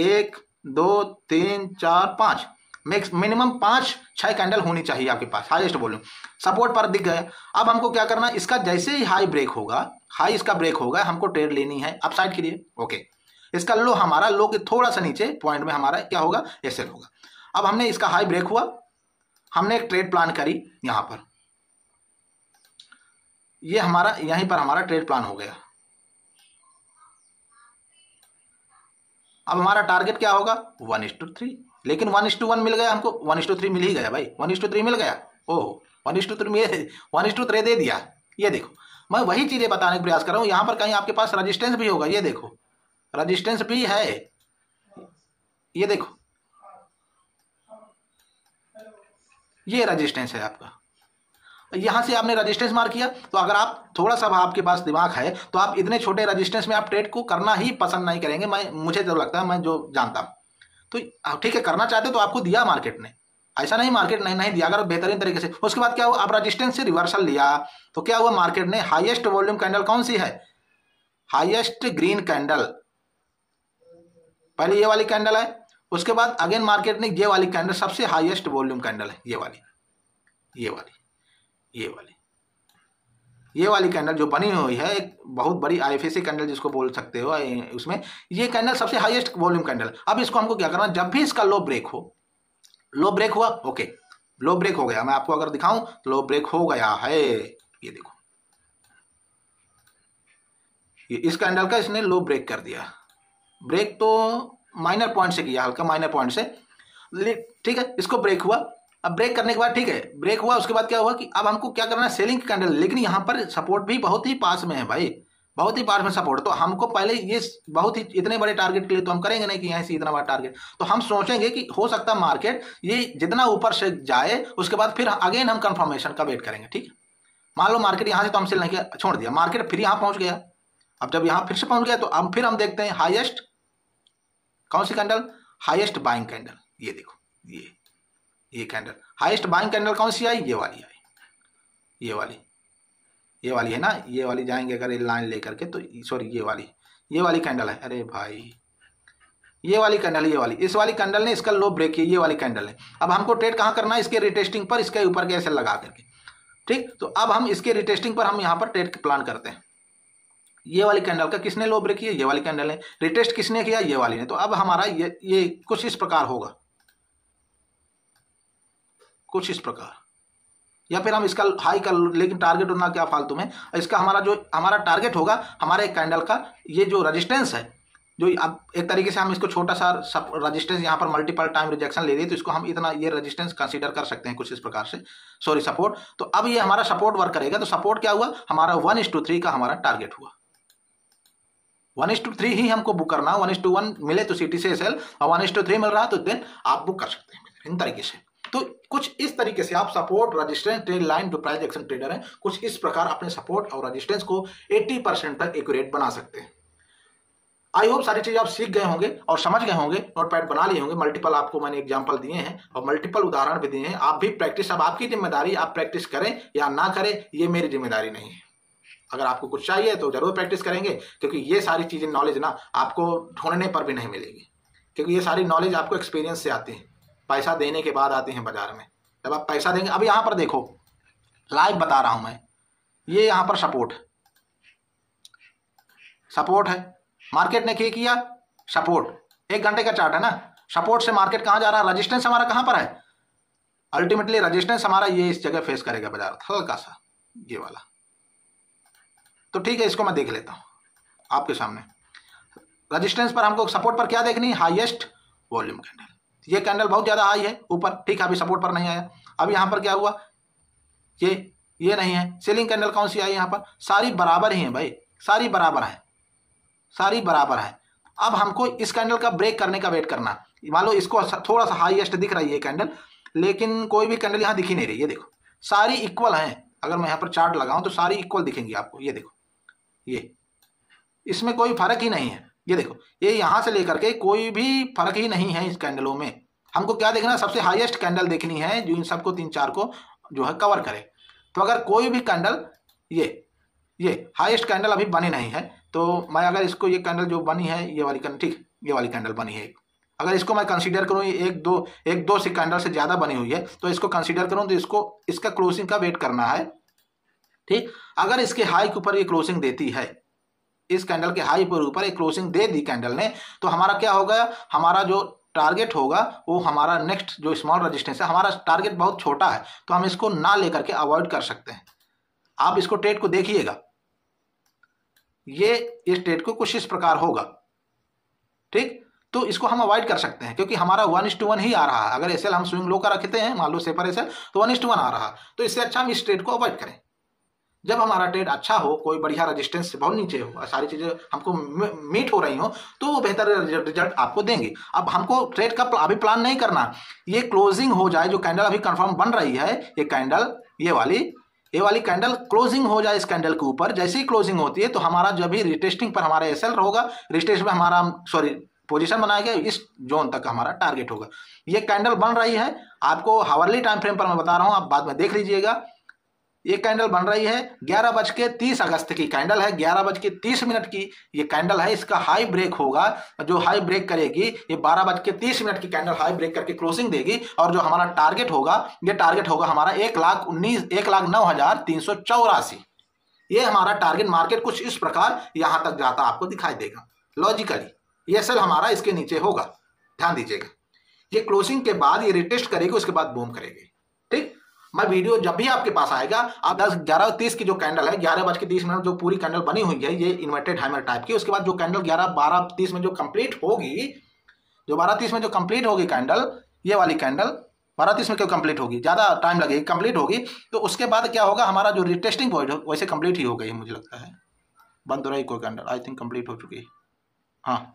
1 2 3 4 5 मिनिमम 5-6 कैंडल होनी चाहिए आपके पास, हाईएस्ट वॉल्यूम। सपोर्ट पर दिख गया। अब हमको क्या करना, इसका जैसे ही हाई ब्रेक होगा, हाई इसका ब्रेक होगा, हमको ट्रेड लेनी है अपसाइड के लिए। ओके, इसका लो, हमारा लो के थोड़ा सा नीचे पॉइंट में हमारा क्या होगा, एसएल होगा। अब हमने इसका हाई ब्रेक हुआ, हमने एक ट्रेड प्लान करी यहां पर, ये हमारा यहीं पर हमारा ट्रेड प्लान हो गया। अब हमारा टारगेट क्या होगा, 1:3, लेकिन 1:1 मिल गया हमको, 1:3 मिल ही गया भाई, 1:3 मिल गया। ओह 1:3 दे दिया। ये देखो, मैं वही चीजें बताने का प्रयास कर रहा हूं। यहां पर कहीं आपके पास रजिस्टेंस भी होगा, ये देखो रजिस्टेंस भी है, ये देखो ये रजिस्टेंस है आपका। यहां से आपने रजिस्टेंस मार किया, तो अगर आप थोड़ा सा आपके पास दिमाग है तो आप इतने छोटे रजिस्टेंस में आप ट्रेड को करना ही पसंद नहीं करेंगे। मुझे जो लगता है, मैं जो जानता हूं, तो ठीक है, करना चाहते तो आपको दिया मार्केट ने, ऐसा नहीं मार्केट नहीं दिया, अगर बेहतरीन तरीके से। उसके बाद क्या हुआ, आप रजिस्टेंस से रिवर्सल लिया, तो क्या हुआ, मार्केट ने हाईएस्ट वॉल्यूम कैंडल कौन सी है, हाईएस्ट ग्रीन कैंडल, पहले ये वाली कैंडल है, उसके बाद अगेन मार्केट ने ये वाली कैंडल सबसे हाईएस्ट वॉल्यूम कैंडल है, ये वाली ये वाली कैंडल जो बनी हुई है, एक बहुत बड़ी आईएफएससी कैंडल जिसको बोल सकते हो, उसमें ये कैंडल सबसे हाईएस्ट वॉल्यूम कैंडल। अब इसको हमको क्या करना, जब भी इसका लो ब्रेक हो, लो ब्रेक हुआ, ओके लो ब्रेक हो गया, मैं आपको अगर दिखाऊं तो लो ब्रेक हो गया है, ये देखो, ये इस कैंडल का इसने लो ब्रेक कर दिया। ब्रेक तो माइनर पॉइंट से किया, हल्का माइनर पॉइंट से, ठीक है, इसको ब्रेक हुआ। अब ब्रेक करने के बाद ठीक है, ब्रेक हुआ, उसके बाद क्या हुआ कि अब हमको क्या करना है, सेलिंग कैंडल, लेकिन यहाँ पर सपोर्ट भी बहुत ही पास में है भाई, बहुत ही पास में सपोर्ट। तो हमको पहले ये बहुत ही इतने बड़े टारगेट के लिए तो हम करेंगे नहीं कि यहाँ से इतना बड़ा टारगेट, तो हम सोचेंगे कि हो सकता है मार्केट ये जितना ऊपर से जाए, उसके बाद फिर अगेन हम कंफर्मेशन का वेट करेंगे। ठीक है, मान लो मार्केट यहाँ से तो हम सेल नहीं किया, छोड़ दिया, मार्केट फिर यहाँ पहुंच गया। अब जब यहाँ फिर से पहुंच गया तो अब फिर हम देखते हैं हाईएस्ट कौन सी कैंडल, हाईएस्ट बाइंग कैंडल, ये देखो ये कैंडल हाईएस्ट बाइंग कैंडल कौन सी आई, ये वाली आई, ये वाली है ना, ये वाली जाएंगे अगर लाइन लेकर के, तो सॉरी ये वाली कैंडल है, अरे भाई ये वाली कैंडल, इस वाली कैंडल ने इसका लो ब्रेक किया, ये वाली कैंडल है। अब हमको ट्रेड कहाँ करना है, इसके रिटेस्टिंग पर, इसके ऊपर के ऐसे लगा करके, ठीक। तो अब हम इसके रिटेस्टिंग पर हम यहाँ पर ट्रेड प्लान करते हैं। ये वाली कैंडल का किसने लो ब्रेक किया, ये वाली कैंडल है, रिटेस्ट किसने किया, ये वाली ने। तो अब हमारा ये कुछ इस प्रकार होगा, कुछ इस प्रकार, या फिर हम इसका हाई कर, लेकिन टारगेट होना क्या फालतू में, इसका हमारा टारगेट होगा हमारे कैंडल का ये जो रेजिस्टेंस है, जो अब एक तरीके से हम इसको छोटा सा रेजिस्टेंस, यहाँ पर मल्टीपल टाइम रिजेक्शन ले रही है, तो इसको हम इतना ये रेजिस्टेंस कंसीडर कर सकते हैं कुछ इस प्रकार से, सॉरी सपोर्ट। तो अब ये हमारा सपोर्ट वर्क करेगा। तो सपोर्ट क्या हुआ, हमारा 1:3 का हमारा टारगेट हुआ, 1:3 ही हमको बुक करना, 1:1 मिले तो सीटी से सेल, और 1:3 मिल रहा तो देन आप बुक कर सकते हैं इन तरीके से। तो कुछ इस तरीके से आप सपोर्ट, रेजिस्टेंस, ट्रेड लाइन, जो प्राइस एक्शन ट्रेडर है, कुछ इस प्रकार अपने सपोर्ट और रेजिस्टेंस को 80% तक एक्यूरेट बना सकते हैं। आई होप सारी चीज आप सीख गए होंगे और समझ गए होंगे, नोटपैड बना लिए होंगे। मल्टीपल आपको मैंने एग्जांपल दिए हैं और मल्टीपल उदाहरण भी दिए हैं। आप भी प्रैक्टिस, अब आपकी जिम्मेदारी, आप प्रैक्टिस करें या ना करें, ये मेरी जिम्मेदारी नहीं है। अगर आपको कुछ चाहिए तो जरूर प्रैक्टिस करेंगे, क्योंकि ये सारी चीजें नॉलेज ना आपको ढूंढने पर भी नहीं मिलेगी, क्योंकि ये सारी नॉलेज आपको एक्सपीरियंस से आती है, पैसा देने के बाद आती हैं बाजार में। जब आप पैसा देंगे, अब यहाँ पर देखो लाइव बता रहा हूं मैं, ये यहाँ पर सपोर्ट है, मार्केट ने क्या किया, सपोर्ट, 1 घंटे का चार्ट है ना, सपोर्ट से मार्केट कहाँ जा रहा है, रेजिस्टेंस हमारा कहाँ पर है, अल्टीमेटली रेजिस्टेंस हमारा ये इस जगह फेस करेगा बाजार, हल्का सा ये वाला। तो ठीक है, इसको मैं देख लेता हूं आपके सामने। रेजिस्टेंस पर हमको, सपोर्ट पर क्या देखनी है, हाईएस्ट वॉल्यूम कैंडल, ये कैंडल बहुत ज्यादा हाई है ऊपर, ठीक है, अभी सपोर्ट पर नहीं आया। अब यहाँ पर क्या हुआ, ये नहीं है, सेलिंग कैंडल कौन सी आई, यहाँ पर सारी बराबर ही है भाई, सारी बराबर है। अब हमको इस कैंडल का ब्रेक करने का वेट करना। मान लो इसको थोड़ा सा हाईएस्ट दिख रही है कैंडल, लेकिन कोई भी कैंडल यहाँ दिख ही नहीं रही, ये देखो सारी इक्वल है। अगर मैं यहाँ पर चार्ट लगाऊं तो सारी इक्वल दिखेंगी आपको, ये देखो, ये इसमें कोई फर्क ही नहीं है, ये देखो, ये यहां से लेकर के कोई भी फर्क ही नहीं है इस कैंडलों में। हमको क्या देखना है, सबसे हाईएस्ट कैंडल देखनी है जो इन सबको 3-4 को जो है कवर करे। तो अगर कोई भी कैंडल, ये हाईएस्ट कैंडल अभी बनी नहीं है, तो मैं अगर इसको, ये कैंडल जो बनी है, ये वाली कैंडल, ठीक, ये वाली कैंडल बनी है, अगर इसको मैं कंसीडर करूँ एक दो से कैंडल से ज़्यादा बनी हुई है तो इसको कंसीडर करूँ तो इसका क्लोजिंग का वेट करना है। ठीक, अगर इसके हाई के ऊपर ये क्लोजिंग देती है, इस कैंडल के हाई पर ऊपर एक क्लोजिंग दे दी कैंडल ने, तो हमारा क्या होगा, हमारा जो टारगेट होगा वो हमारा नेक्स्ट जो स्मॉल रेजिस्टेंस है, हमारा टारगेट बहुत छोटा है तो हम इसको ना लेकर के अवॉइड कर सकते हैं। आप इसको ट्रेड को देखिएगा, ये इस ट्रेड को कुछ इस प्रकार होगा। ठीक, तो इसको हम अवॉइड कर सकते हैं क्योंकि हमारा 1:1 ही आ रहा है। अगर एसएल हम स्विंग लो का रखते हैं, मान लो सेपर एसएल, तो 1:1 आ रहा है, तो इससे अच्छा हम इस ट्रेड को अवॉइड करें। जब हमारा ट्रेड अच्छा हो, कोई बढ़िया रेजिस्टेंस से बहुत नीचे हो, सारी चीजें हमको मीट हो रही हो, तो वो बेहतर रिजल्ट आपको देंगे। अब हमको ट्रेड का अभी प्लान नहीं करना, ये क्लोजिंग हो जाए, जो कैंडल अभी कंफर्म बन रही है, ये कैंडल ये वाली कैंडल क्लोजिंग हो जाए इस कैंडल के ऊपर। जैसे ही क्लोजिंग होती है तो हमारा जब भी रिटेस्टिंग पर हमारा एसएल होगा, रिटेस्ट में हमारा पोजीशन बनाएगा, इस जोन तक हमारा टारगेट होगा। ये कैंडल बन रही है, आपको हावरली टाइम फ्रेम पर मैं बता रहा हूं, आप बाद में देख लीजिएगा। ये कैंडल बन रही है 11:30 अगस्त की कैंडल है, 11:30 की ये कैंडल है। इसका हाई ब्रेक होगा, जो हाई ब्रेक करेगी ये 12:30 की कैंडल हाई ब्रेक करके क्लोजिंग देगी, और जो हमारा टारगेट होगा, ये टारगेट होगा हमारा 1,09,384। ये हमारा टारगेट मार्केट कुछ इस प्रकार यहां तक जाता आपको दिखाई देगा लॉजिकली। ये सेल हमारा इसके नीचे होगा, ध्यान दीजिएगा। ये क्लोजिंग के बाद ये रिटेस्ट करेगी, उसके बाद बूम करेगी। ठीक, मैं वीडियो जब भी आपके पास आएगा, आप 11:30 की जो कैंडल है, 11:30 जो पूरी कैंडल बनी हुई है, ये इन्वर्टेड हैमर टाइप की, उसके बाद जो कैंडल 12:30 में जो कंप्लीट होगी, जो 12:30 में जो कंप्लीट होगी कैंडल, ये वाली कैंडल 12:30 में क्यों कंप्लीट होगी, ज्यादा टाइम लगेगी, कंप्लीट होगी, तो उसके बाद क्या होगा, हमारा जो रिटेस्टिंग पॉइंट वैसे कंप्लीट ही हो गई, मुझे लगता है बंद हो रही कोई कैंडल, आई थिंक कंप्लीट हो चुकी है, हाँ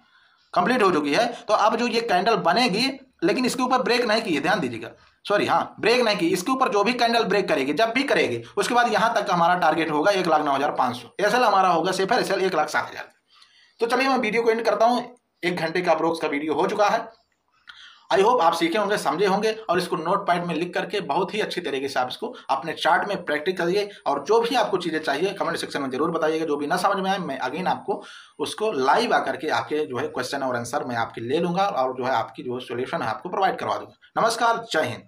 कंप्लीट हो चुकी है। तो अब जो ये कैंडल बनेगी, लेकिन इसके ऊपर ब्रेक नहीं की है, ध्यान दीजिएगा, सॉरी हाँ ब्रेक नहीं की, इसके ऊपर जो भी कैंडल ब्रेक करेगी, जब भी करेगी, उसके बाद यहां तक हमारा टारगेट होगा 1,09,500, एसएल हमारा होगा सेफर एसएल 1,07,000। तो चलिए मैं वीडियो को एंड करता हूं, 1 घंटे का अप्रोक्स का वीडियो हो चुका है। आई होप आप सीखे होंगे, समझे होंगे, और इसको नोट पैड में लिख करके बहुत ही अच्छी तरीके से आप इसको अपने चार्ट में प्रैक्टिस करिए, और जो भी आपको चीजें चाहिए कमेंट सेक्शन में जरूर बताइएगा। जो भी ना समझ में आए, मैं अगेन आपको उसको लाइव आकर के आपके जो है क्वेश्चन और आंसर मैं आपके ले लूंगा, और जो है आपकी जो सोल्यूशन है आपको प्रोवाइड करवा दूंगा। नमस्कार, जय हिंद।